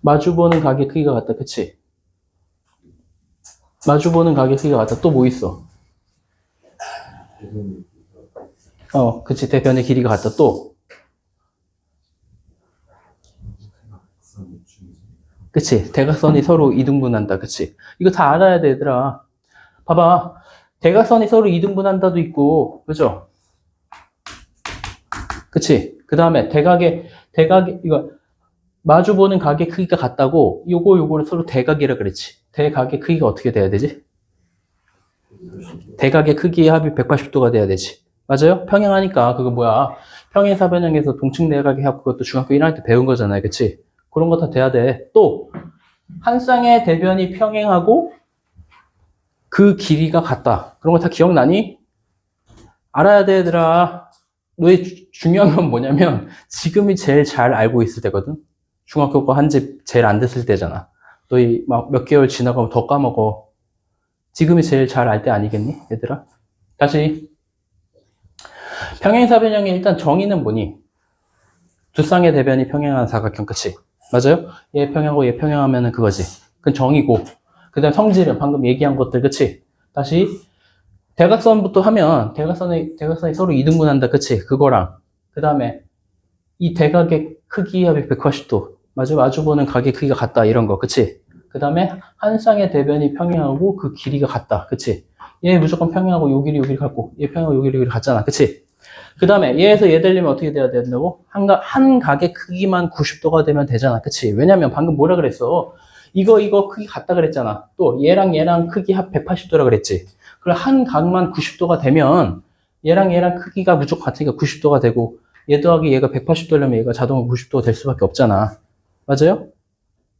A: 마주보는 각의 크기가 같다. 그치? 마주보는 각의 크기가 같다. 또 뭐 있어? 그치. 대변의 길이가 같다. 또. 그치. 대각선이 서로 이등분한다. 그치. 이거 다 알아야 돼, 얘들아. 봐봐. 대각선이 서로 이등분한다도 있고, 그죠? 그치. 그 다음에 이거, 마주보는 각의 크기가 같다고, 요거를 서로 대각이라 그랬지. 대각의 크기가 어떻게 돼야 되지? 대각의 크기의 합이 180도가 돼야 되지. 맞아요? 평행하니까, 그거 뭐야. 평행사 변형에서 동측 내각의 합, 그것도 중학교 1학년 때 배운 거잖아요. 그치? 그런 거 다 돼야 돼. 또, 한 쌍의 대변이 평행하고, 그 길이가 같다. 그런 거 다 기억나니? 알아야 돼, 얘들아. 너의 중요한 건 뭐냐면, 지금이 제일 잘 알고 있을 때거든? 중학교 거 한 집 제일 안 됐을 때잖아. 너희 막 몇 개월 지나가면 더 까먹어. 지금이 제일 잘 알 때 아니겠니, 얘들아? 다시. 평행사 변형의 일단 정의는 뭐니? 두 쌍의 대변이 평행한 사각형, 그치? 맞아요? 얘 평행하고 얘 평행하면은 그거지. 그건 정의고. 그 다음 성질은 방금 얘기한 것들, 그치? 다시. 대각선부터 하면, 대각선이 서로 이등분한다, 그치? 그거랑. 그 다음에, 이 대각의 크기 합이 180도. 맞아? 마주보는 각의 크기가 같다, 이런 거, 그치? 그 다음에 한 쌍의 대변이 평행하고 그 길이가 같다. 그치? 얘 무조건 평행하고 요 길이 같고 얘 평행하고 요 길이 같잖아. 그치? 그 다음에 얘에서 얘 되려면 어떻게 돼야 된다고? 한 각의 크기만 90도가 되면 되잖아. 그치? 왜냐면 방금 뭐라 그랬어? 이거 크기 같다 그랬잖아. 또 얘랑 크기 합 180도라 그랬지. 그럼 한 각만 90도가 되면 얘랑 크기가 무조건 같으니까 90도가 되고 얘 더하기 얘가 180도려면 얘가 자동으로 90도가 될 수밖에 없잖아. 맞아요?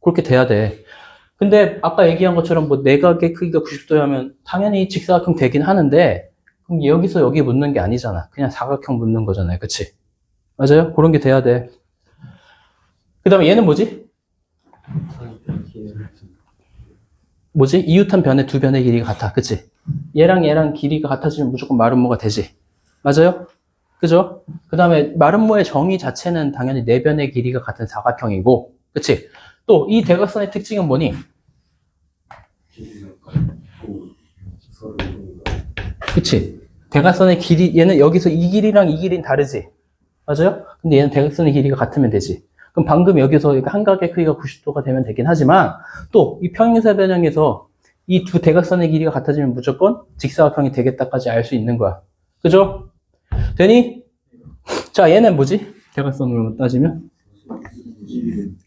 A: 그렇게 돼야 돼. 근데 아까 얘기한 것처럼 뭐 내각의 크기가 90도라면 당연히 직사각형 되긴 하는데 그럼 여기서 여기 묻는 게 아니잖아. 그냥 사각형 묻는 거잖아요. 그치? 맞아요? 그런 게 돼야 돼. 그 다음에 얘는 뭐지? 뭐지? 이웃한 변의 두 변의 길이가 같아. 그치? 얘랑 길이가 같아지면 무조건 마름모가 되지. 맞아요? 그죠? 그 다음에 마름모의 정의 자체는 당연히 네 변의 길이가 같은 사각형이고, 그치? 또 이 대각선의 특징은 뭐니? 그치? 대각선의 길이, 얘는 여기서 이 길이랑 이 길이는 다르지? 맞아요? 근데 얘는 대각선의 길이가 같으면 되지. 그럼 방금 여기서 한 각의 크기가 90도가 되면 되긴 하지만, 또 이 평행사 변형에서 이 두 대각선의 길이가 같아지면 무조건 직사각형이 되겠다까지 알 수 있는 거야. 그죠? 되니? 자, 얘는 뭐지? 대각선으로 따지면?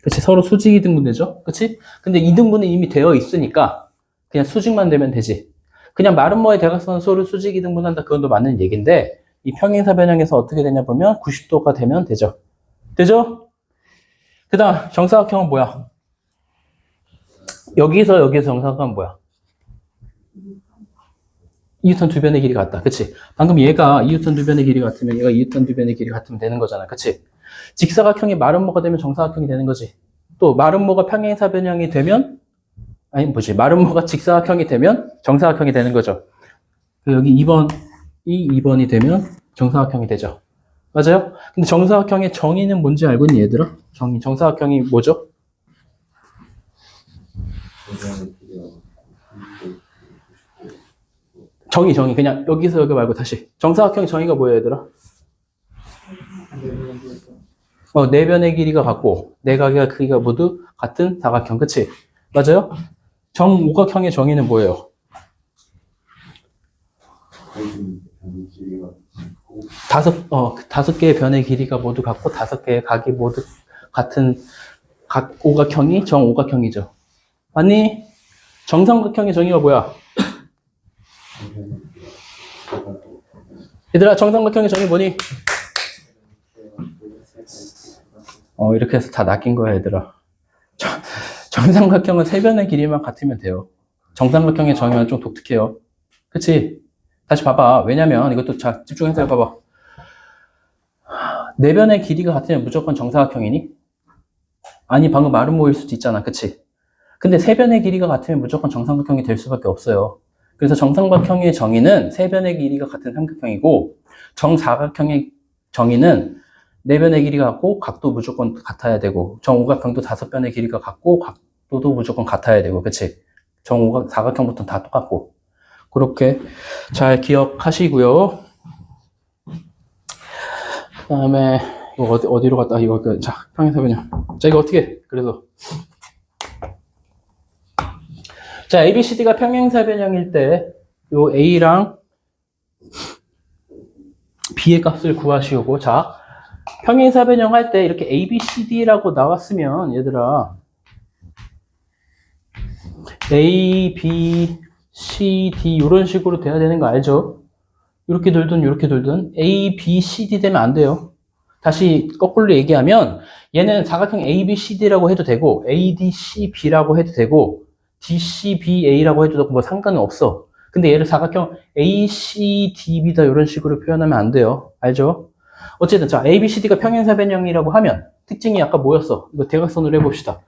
A: 그치, 서로 수직 이등분되죠? 그치? 근데 이등분은 이미 되어 있으니까 그냥 수직만 되면 되지. 그냥 마름모의 대각선은 서로 수직 이등분한다. 그건 또 맞는 얘기인데 이 평행사 변형에서 어떻게 되냐 보면 90도가 되면 되죠. 되죠? 그 다음 정사각형은 뭐야? 여기서 정사각형은 뭐야? 이웃한 두 변의 길이 같다. 그치? 방금 얘가 이웃한 두 변의 길이 같으면 얘가 이웃한 두 변의 길이 같으면 되는 거잖아. 그치? 직사각형이 마름모가 되면 정사각형이 되는 거지. 또 마름모가 평행사 변형이 되면 마름모가 직사각형이 되면 정사각형이 되는 거죠. 여기 2번이 2번이 되면 정사각형이 되죠. 맞아요? 근데 정사각형의 정의는 뭔지 알고 있니 얘들아? 정사각형이 뭐죠? 정의 그냥 여기서 여기 말고 다시 정사각형 정의가 뭐예요 얘들아? 네 변의 길이가 같고 네 각의 크기가 모두 같은 사각형. 그치? 맞아요? 정오각형의 정의는 뭐예요? 다섯 개의 변의 길이가 모두 같고 다섯 개의 각이 모두 같은 각 오각형이 정오각형이죠. 맞니? 정삼각형의 정의가 뭐야? 얘들아, 정삼각형의 정의 뭐니? 이렇게 해서 다 낚인 거야, 얘들아. 정삼각형은 세 변의 길이만 같으면 돼요. 정삼각형의 정의는 좀 독특해요. 그치? 다시 봐봐. 왜냐면 이것도 자, 집중해서 봐봐. 네 변의 길이가 같으면 무조건 정사각형이니? 아니, 방금 마름모일 수도 있잖아. 그치? 근데 세 변의 길이가 같으면 무조건 정삼각형이 될 수밖에 없어요. 그래서 정삼각형의 정의는 세 변의 길이가 같은 삼각형이고 정사각형의 정의는 네 변의 길이가 같고 각도 무조건 같아야 되고 정오각형도 다섯 변의 길이가 같고 각도도 무조건 같아야 되고 그치? 사각형부터는 다 똑같고 그렇게 잘 기억하시고요. 그 다음에 이거 어디로 갔다? 자, 평행사 변형. 자, 이거 어떻게? 그래서 자, ABCD가 평행사 변형일 때 요 A랑 B의 값을 구하시고 자, 평행사 변형할 때 이렇게 ABCD라고 나왔으면 얘들아 A, B, C, D 이런 식으로 돼야 되는 거 알죠? 이렇게 돌든 A, B, C, D 되면 안 돼요. 다시 거꾸로 얘기하면 얘는 사각형 A, B, C, D라고 해도 되고 A, D, C, B라고 해도 되고 D, C, B, A라고 해도 되고 뭐 상관은 없어. 근데 얘를 사각형 A, C, D, B다 이런 식으로 표현하면 안 돼요. 알죠? 어쨌든 자 A, B, C, D가 평행사 변형이라고 하면 특징이 아까 뭐였어? 이거 대각선으로 해봅시다.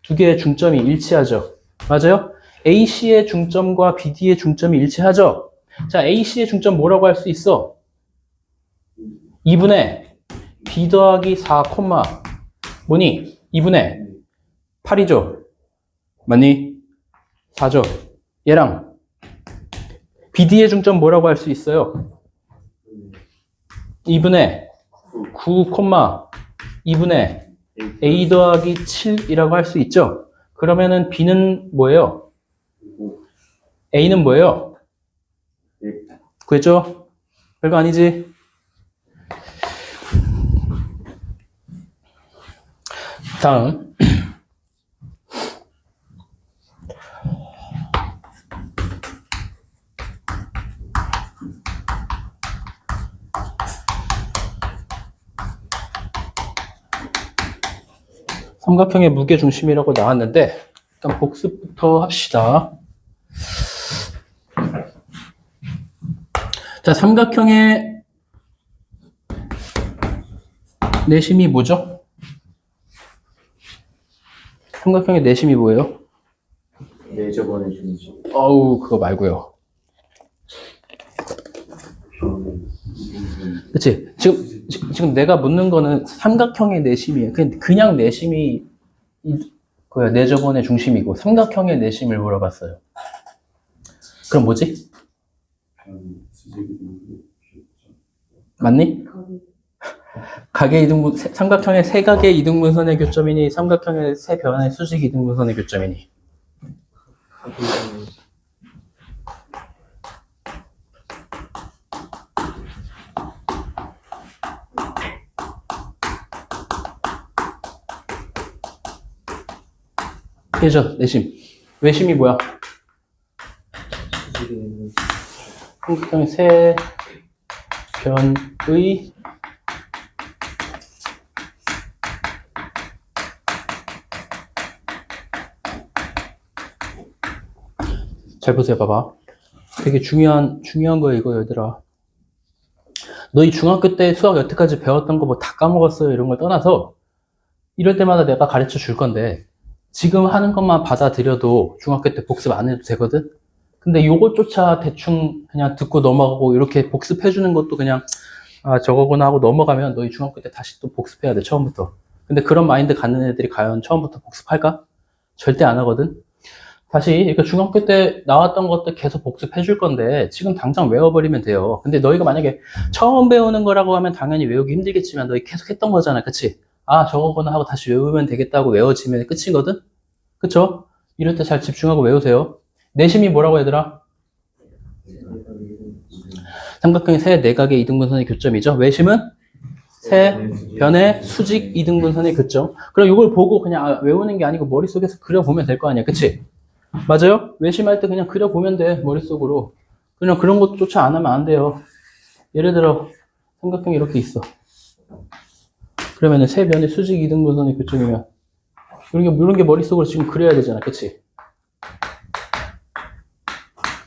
A: 두 개의 중점이 일치하죠. 맞아요? AC의 중점과 BD의 중점이 일치하죠? 자, AC의 중점 뭐라고 할 수 있어? 2분의 B 더하기 4, 뭐니? 2분의 8이죠? 맞니? 4죠? 얘랑 BD의 중점 뭐라고 할 수 있어요? 2분의 9, 2분의 A 더하기 7이라고 할 수 있죠? 그러면은 B는 뭐예요? A는 뭐예요? 구했죠? 별거 아니지? 다음. 삼각형의 무게중심이라고 나왔는데 일단 복습부터 합시다. 자, 삼각형의 내심이 뭐죠? 삼각형의 내심이 뭐예요?
B: 네, 저번에 중심.
A: 어우, 그거 말고요. 그치? 지금 내가 묻는 거는 삼각형의 내심이에요. 그냥 내심이 그 내저번의 중심이고 삼각형의 내심을 물어봤어요. 그럼 뭐지? 맞니? 각의 이등분, 삼각형의 세 각의 이등분선의 교점이니 삼각형의 세 변의 수직 이등분선의 교점이니. 그죠? 내심. 외심이 뭐야? 삼각형의 세 변의 잘 보세요. 봐봐. 되게 중요한 거예요, 이거, 얘들아. 너희 중학교 때 수학 여태까지 배웠던 거 뭐 다 까먹었어요, 이런 걸 떠나서 이럴 때마다 내가 가르쳐 줄 건데 지금 하는 것만 받아들여도 중학교 때 복습 안 해도 되거든? 근데 요것조차 대충 그냥 듣고 넘어가고 이렇게 복습해 주는 것도 그냥 아, 저거구나 하고 넘어가면 너희 중학교 때 다시 또 복습해야 돼, 처음부터. 근데 그런 마인드 갖는 애들이 과연 처음부터 복습할까? 절대 안 하거든? 다시, 그러니까 중학교 때 나왔던 것들 계속 복습해 줄 건데, 지금 당장 외워버리면 돼요. 근데 너희가 만약에 처음 배우는 거라고 하면 당연히 외우기 힘들겠지만, 너희 계속 했던 거잖아. 그치? 아, 저거구나 하고 다시 외우면 되겠다고 외워지면 끝이거든? 그쵸? 이럴 때 잘 집중하고 외우세요. 내심이 뭐라고 얘들아? 삼각형의 세 내각의 이등분선의 교점이죠. 외심은 세 변의 수직 이등분선의 교점. 그럼 이걸 보고 그냥 외우는 게 아니고 머릿속에서 그려보면 될 거 아니야. 그치? 맞아요? 외심할 때 그냥 그려보면 돼, 머릿속으로. 그냥 그런 것조차 안 하면 안 돼요. 예를 들어, 삼각형이 이렇게 있어. 그러면은 세 변의 수직 이등분선의 교점이면, 이런 게 머릿속으로 지금 그려야 되잖아. 그치?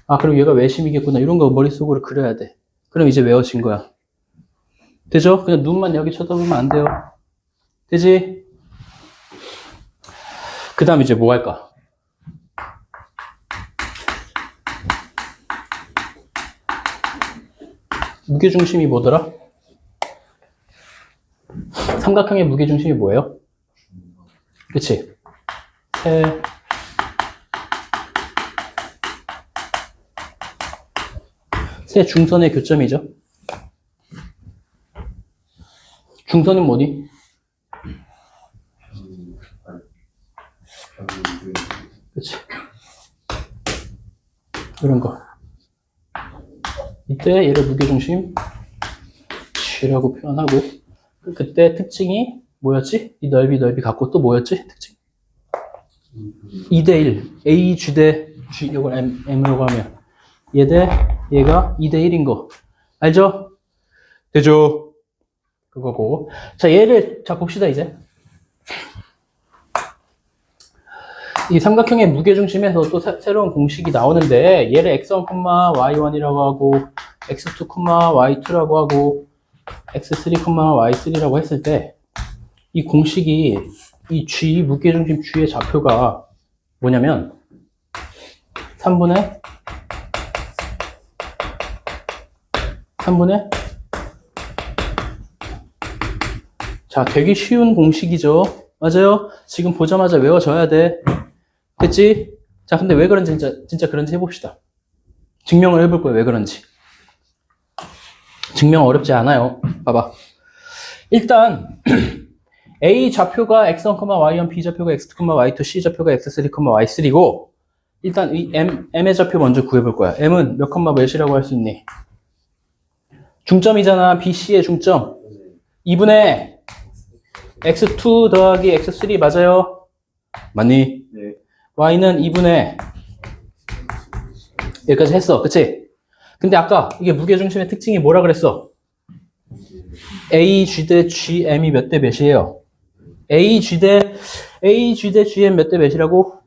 A: 아, 그럼 얘가 외심이겠구나. 이런 거 머릿속으로 그려야 돼. 그럼 이제 외워진 거야. 되죠? 그냥 눈만 여기 쳐다보면 안 돼요. 되지? 그 다음 이제 뭐 할까? 무게중심이 뭐더라? 삼각형의 무게중심이 뭐예요? 그치? 세 중선의 교점이죠. 중선은 뭐니? 그치? 이런 거. 이때 얘를 무게중심 G라고 표현하고, 그때 특징이 뭐였지? 이 넓이 갖고 또 뭐였지? 특징? 2대1. A G 대 G, 이걸 M이라고 하면 얘 대 얘가 2대1인 거. 알죠? 되죠? 그거고. 자, 얘를, 자, 봅시다, 이제. 이 삼각형의 무게중심에서 또 새로운 공식이 나오는데, 얘를 x1, y1이라고 하고, x2, y2라고 하고, x3, y3라고 했을 때, 이 공식이, 이 G, 무게중심 G의 좌표가 뭐냐면, 3분의 자, 되게 쉬운 공식이죠. 맞아요? 지금 보자마자 외워져야 돼. 됐지? 자, 근데 왜 그런지 진짜 그런지 해봅시다. 증명을 해볼 거예요. 왜 그런지. 증명 어렵지 않아요. 봐봐. 일단 A 좌표가 x1, y1, B 좌표가 x2, y2, C 좌표가 x3, y3고 일단 이 M의 좌표 먼저 구해볼 거야. M은 몇 컴마 몇이라고 할 수 있니? 중점이잖아. B, C의 중점. 2분의 x2 더하기 x3 맞아요? 맞니?
B: 네.
A: y는 2분의 여기까지 했어. 그치? 근데 아까 이게 무게중심의 특징이 뭐라 그랬어? AG 대 GM이 몇 대 몇이에요? AG 대 GM 몇 대 몇이라고?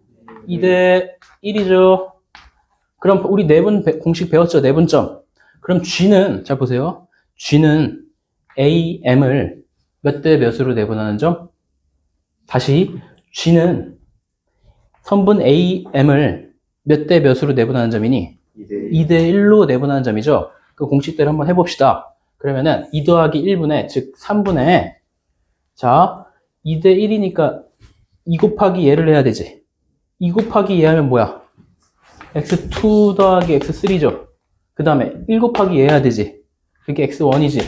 A: 2 대 1이죠. 그럼 우리 내분 공식 배웠죠? 내분점. 그럼 G는, 잘 보세요. G는 AM을 몇 대 몇으로 내분하는 점? 다시, G는 선분 AM을 몇 대 몇으로 내분하는 점이니? 2 대 1로 내분하는 점이죠. 그 공식대로 한번 해봅시다. 그러면은 2 더하기 1분의, 즉 3분의, 자, 2 대 1이니까 2 곱하기 얘를 해야 되지. 2 곱하기 얘 하면 뭐야? x2 더하기 x3죠. 그 다음에 1 곱하기 얘 해야 되지. 그게 x1이지.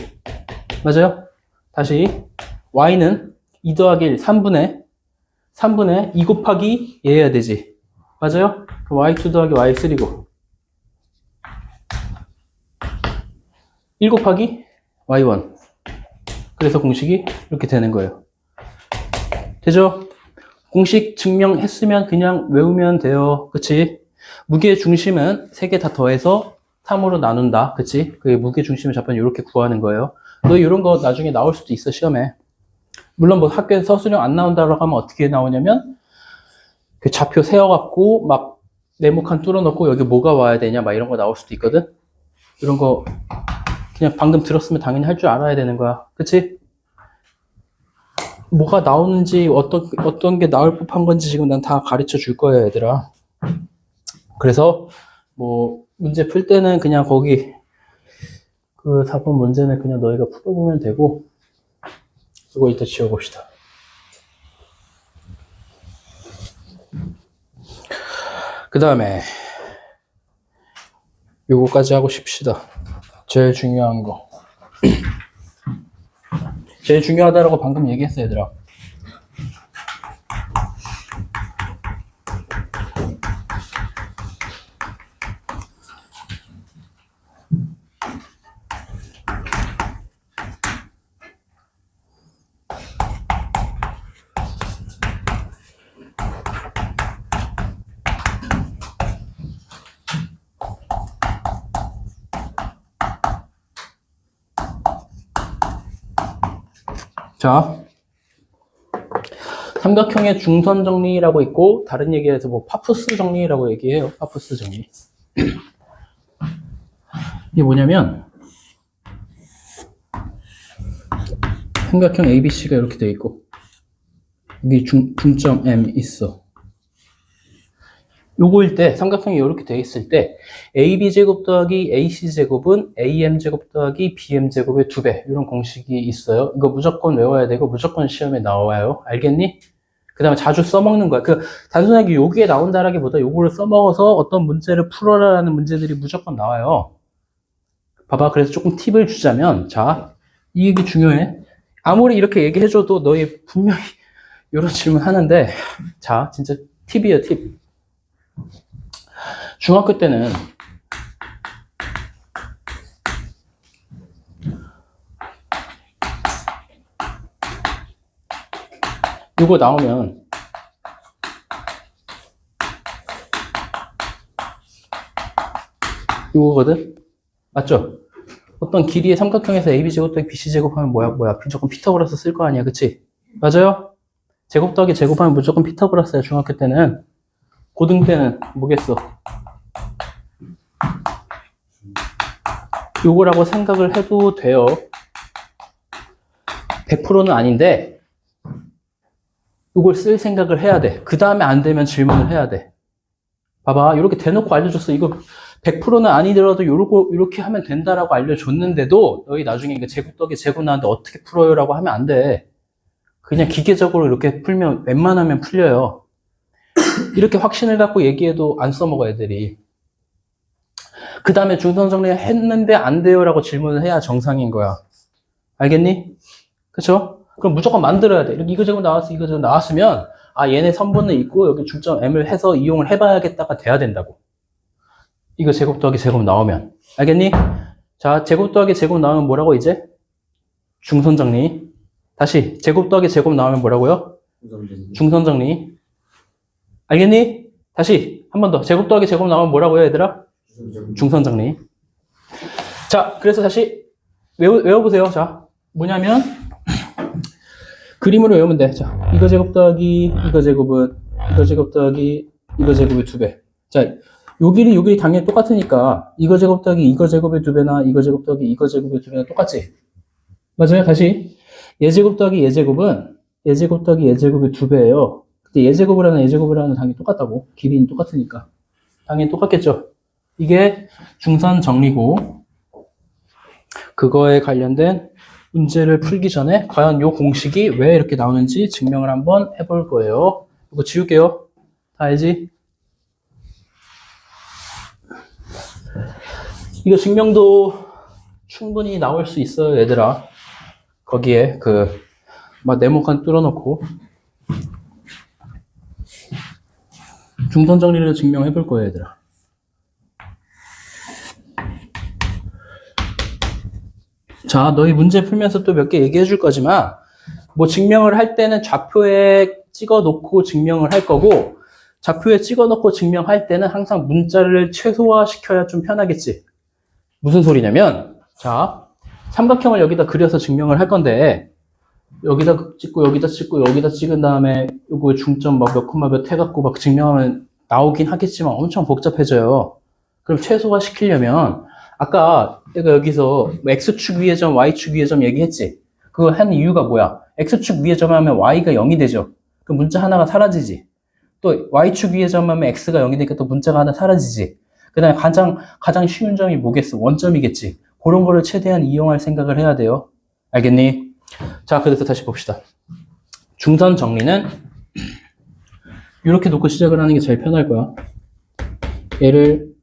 A: 맞아요? 다시 y는 2 더하기 1, 3분의 2 곱하기 얘 해야 되지. 맞아요? 그럼 y2 더하기 y3고 1 곱하기 y1. 그래서 공식이 이렇게 되는 거예요. 되죠? 공식 증명했으면 그냥 외우면 돼요. 그치? 무게 중심은 3개 다 더해서 3으로 나눈다. 그치? 그게 무게 중심의 좌표는 이렇게 구하는 거예요. 너 이런 거 나중에 나올 수도 있어, 시험에. 물론 뭐 학교에서 서술형 안 나온다고 하면 어떻게 나오냐면 그 좌표 세워갖고 막 네모칸 뚫어놓고 여기 뭐가 와야 되냐 막 이런 거 나올 수도 있거든? 이런 거 그냥 방금 들었으면 당연히 할 줄 알아야 되는 거야. 그치? 뭐가 나오는지 어떤 게 나올 법한 건지 지금 난 다 가르쳐 줄 거예요, 얘들아. 그래서 뭐 문제 풀 때는 그냥 거기 그 4번 문제는 그냥 너희가 풀어보면 되고 이거 일단 지워봅시다. 그 다음에 요거까지 하고 싶시다. 제일 중요한 거. 제일 중요하다라고 방금 얘기했어, 얘들아. 자, 삼각형의 중선 정리라고 있고 다른 얘기에서 뭐 파푸스 정리라고 얘기해요. 파푸스 정리. 이게 뭐냐면 삼각형 ABC가 이렇게 돼 있고 여기 중점 M 있어. 요거일 때 삼각형이 이렇게 돼 있을 때 AB제곱 더하기 AC제곱은 AM제곱 더하기 BM제곱의 2배 이런 공식이 있어요. 이거 무조건 외워야 되고 무조건 시험에 나와요. 알겠니? 그 다음에 자주 써먹는 거야. 그 단순하게 여기에 나온다라기보다 요거를 써먹어서 어떤 문제를 풀어라라는 문제들이 무조건 나와요. 봐봐. 그래서 조금 팁을 주자면 자, 이 얘기 중요해. 아무리 이렇게 얘기해줘도 너희 분명히 이런 질문 하는데 자, 진짜 팁이에요. 팁. 중학교 때는 이거 나오면 이거거든? 맞죠? 어떤 길이의 삼각형에서 AB제곱 더하기 BC제곱 하면 뭐야? 무조건 피타고라스 쓸 거 아니야, 그치? 맞아요? 제곱 더하기 제곱하면 무조건 피타고라스야, 중학교 때는. 고등 때는 뭐겠어? 요거라고 생각을 해도 돼요. 100%는 아닌데 요걸 쓸 생각을 해야 돼. 그 다음에 안 되면 질문을 해야 돼. 봐봐, 이렇게 대놓고 알려줬어. 이거 100%는 아니더라도 요렇게 하면 된다라고 알려줬는데도 너희 나중에 이거 제곱 더하기 제곱 나왔는데 어떻게 풀어요? 라고 하면 안 돼. 그냥 기계적으로 이렇게 풀면 웬만하면 풀려요. 이렇게 확신을 갖고 얘기해도 안 써먹어, 애들이. 그 다음에 중선 정리 했는데 안 돼요 라고 질문을 해야 정상인 거야. 알겠니? 그쵸? 그럼 무조건 만들어야 돼. 이렇게 이거 제곱 나왔어, 이거 제곱 나왔으면, 아, 얘네 선분은 있고, 여기 중점 m을 해서 이용을 해봐야겠다가 돼야 된다고. 이거 제곱 더하기 제곱 나오면. 알겠니? 자, 제곱 더하기 제곱 나오면 뭐라고, 이제? 중선 정리. 다시, 제곱 더하기 제곱 나오면 뭐라고요? 중선 정리. 알겠니? 다시, 한 번 더. 제곱 더하기 제곱 나오면 뭐라고요, 얘들아? 중선 정리. 자, 그래서 다시 외워보세요. 자, 뭐냐면, 그림으로 외우면 돼. 자, 이거 제곱 더하기, 이거 제곱은, 이거 제곱 더하기, 이거 제곱의 2배. 자, 요 길이 당연히 똑같으니까, 이거 제곱 더하기, 이거 제곱의 2배나, 이거 제곱 더하기, 이거 제곱의 2배나 똑같지? 맞아요? 다시. 얘 제곱 더하기 얘 제곱은, 얘 제곱 더하기 얘 제곱의 2배예요. 근데 얘 제곱을 하나, 얘 제곱을 하나 당연히 똑같다고. 길이는 똑같으니까. 당연히 똑같겠죠? 이게 중선 정리고, 그거에 관련된 문제를 풀기 전에 과연 요 공식이 왜 이렇게 나오는지 증명을 한번 해볼 거예요. 이거 지울게요. 다 알지? 이거 증명도 충분히 나올 수 있어요, 얘들아. 거기에 막 네모칸 뚫어놓고 중선 정리를 증명해 볼 거예요, 얘들아. 자, 너희 문제 풀면서 또 몇 개 얘기해 줄 거지만, 뭐 증명을 할 때는 좌표에 찍어 놓고 증명을 할 거고, 좌표에 찍어 놓고 증명할 때는 항상 문자를 최소화 시켜야 좀 편하겠지. 무슨 소리냐면, 자, 삼각형을 여기다 그려서 증명을 할 건데, 여기다 찍고, 여기다 찍고, 여기다 찍은 다음에, 요거 중점 막 몇 콤마 몇 해갖고 막 증명하면 나오긴 하겠지만 엄청 복잡해져요. 그럼 최소화 시키려면, 아까 내가 여기서 x축 위의 점, y축 위의 점 얘기했지? 그거 한 이유가 뭐야? x축 위의 점 하면 y가 0이 되죠? 그 문자 하나가 사라지지? 또 y축 위의 점 하면 x가 0이 되니까 또 문자가 하나 사라지지? 그 다음에 가장 쉬운 점이 뭐겠어? 원점이겠지? 그런 거를 최대한 이용할 생각을 해야 돼요. 알겠니? 자, 그래서 다시 봅시다. 중선 정리는 이렇게 놓고 시작을 하는 게 제일 편할 거야. 얘를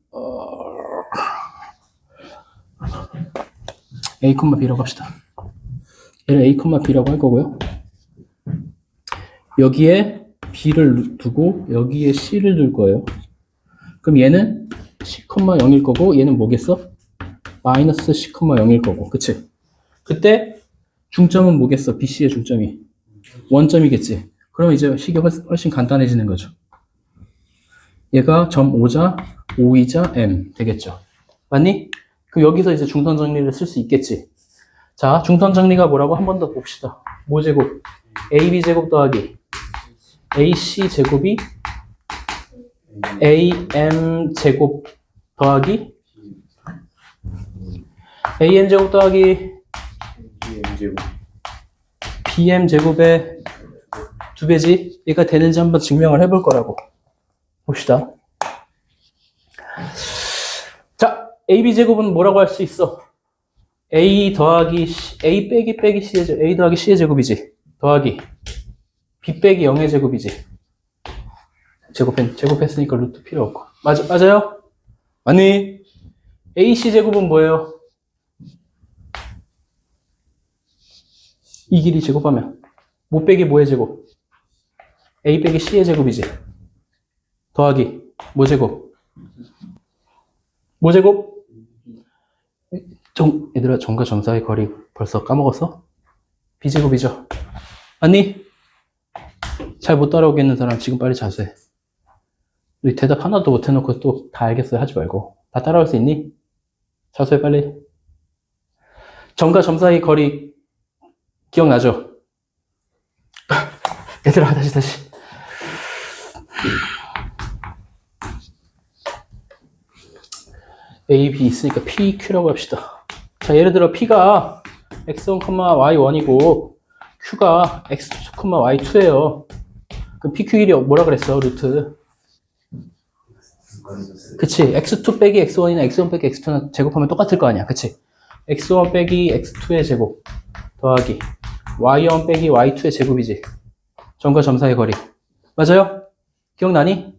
A: A, B라고 합시다. 얘를 A, B라고 할 거고요. 여기에 B를 두고 여기에 C를 둘 거예요. 그럼 얘는 C, 0일 거고 얘는 뭐겠어? 마이너스 C, 0일 거고. 그치? 그때 중점은 뭐겠어? BC의 중점이 원점이겠지. 그러면 이제 식이 훨씬 간단해지는 거죠. 얘가 점 5자 5이자 M 되겠죠. 맞니? 그럼 여기서 이제 중선 정리를 쓸 수 있겠지. 자, 중선 정리가 뭐라고 한 번 더 봅시다. 뭐 제곱? AB 제곱 더하기 AC 제곱이 AM 제곱 더하기 AM 제곱 더하기 BM 제곱의 2배지? 얘가 되는지 한번 증명을 해볼 거라고. 봅시다. 자, AB 제곱은 뭐라고 할 수 있어? A 더하기 C, A 빼기 C의 제곱, A 더하기 C의 제곱이지. 더하기 B 빼기 0의 제곱이지. 제곱했으니까 루트 필요 없고. 맞아요? 아니, AC 제곱은 뭐예요? 이 길이 제곱하면 뭐 빼기 뭐의 제곱? A 빼기 C의 제곱이지. 더하기 뭐 제곱? 뭐 제곱? 얘들아, 점과 점 사이 거리 벌써 까먹었어? B제곱이죠? 아니? 잘 못 따라오겠는 사람 지금 빨리 자수해. 우리 대답 하나도 못 해놓고 또 다 알겠어요 하지 말고. 다 따라올 수 있니? 자수해 빨리. 점과 점 사이 거리 기억나죠? 얘들아, 다시. A, B 있으니까 P, Q라고 합시다. 자, 예를 들어 P가 x1, y1이고 Q가 x2, y2예요. 그럼 PQ1이 뭐라 그랬어? 루트. 그치? x2 빼기 x1이나 x1 빼기 x2는 제곱하면 똑같을 거 아니야. 그치? x1 빼기 x2의 제곱 더하기 y1 빼기 y2의 제곱이지. 점과 점 사이의 거리. 맞아요? 기억나니?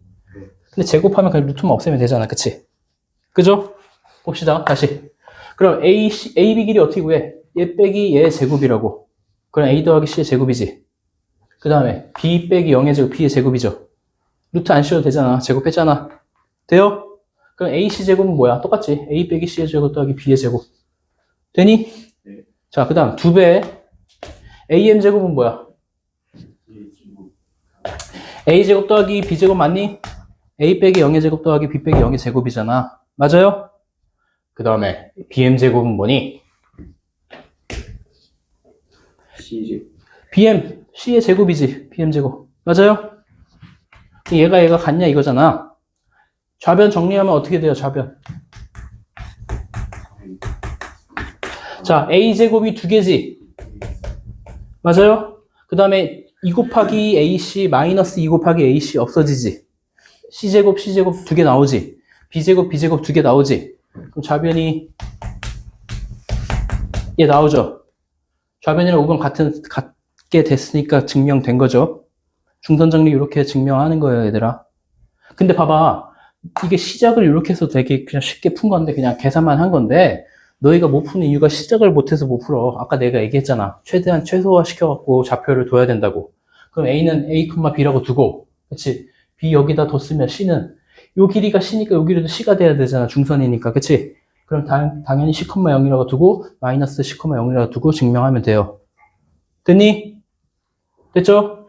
A: 근데 제곱하면 그냥 루트만 없애면 되잖아. 그치? 그죠? 봅시다. 다시. 그럼 AB 길이 어떻게 구해? 얘 빼기 얘 제곱이라고. 그럼 A 더하기 C의 제곱이지. 그 다음에 B 빼기 0의 제곱 B의 제곱이죠. 루트 안 씌워도 되잖아. 제곱했잖아. 돼요? 그럼 AC 제곱은 뭐야? 똑같지. A 빼기 C의 제곱 더하기 B의 제곱. 되니?
B: 네.
A: 자, 그 다음 2배 AM 제곱은 뭐야? A 제곱 더하기 B 제곱 맞니? A 빼기 0의 제곱 더하기 B 빼기 0의 제곱이잖아. 맞아요? 그 다음에 BM 제곱은 뭐니?
B: C
A: BM, C의 제곱이지. BM 제곱. 맞아요? 얘가 같냐 이거잖아. 좌변 정리하면 어떻게 돼요, 좌변? 자, A 제곱이 2개지. 맞아요? 그 다음에 2 곱하기 AC 마이너스 2 곱하기 AC 없어지지. C제곱, C제곱 2개 나오지. B제곱, B제곱 2개 나오지. 그럼 좌변이 얘 나오죠. 좌변이랑 우변 같게 됐으니까 증명된 거죠. 중선 정리 이렇게 증명하는 거예요, 얘들아. 근데 봐봐. 이게 시작을 이렇게 해서 되게 그냥 쉽게 푼 건데 그냥 계산만 한 건데 너희가 못 푸는 이유가 시작을 못해서 못 풀어. 아까 내가 얘기했잖아. 최대한 최소화 시켜갖고 좌표를 둬야 된다고. 그럼 A는 A, B라고 두고 그치? B 여기다 뒀으면 C는 요 길이가 C니까 요 길이도 C가 돼야 되잖아. 중선이니까. 그치? 그럼 당연히 C, 0이라고 두고 마이너스 C, 0이라고 두고 증명하면 돼요. 됐니? 됐죠?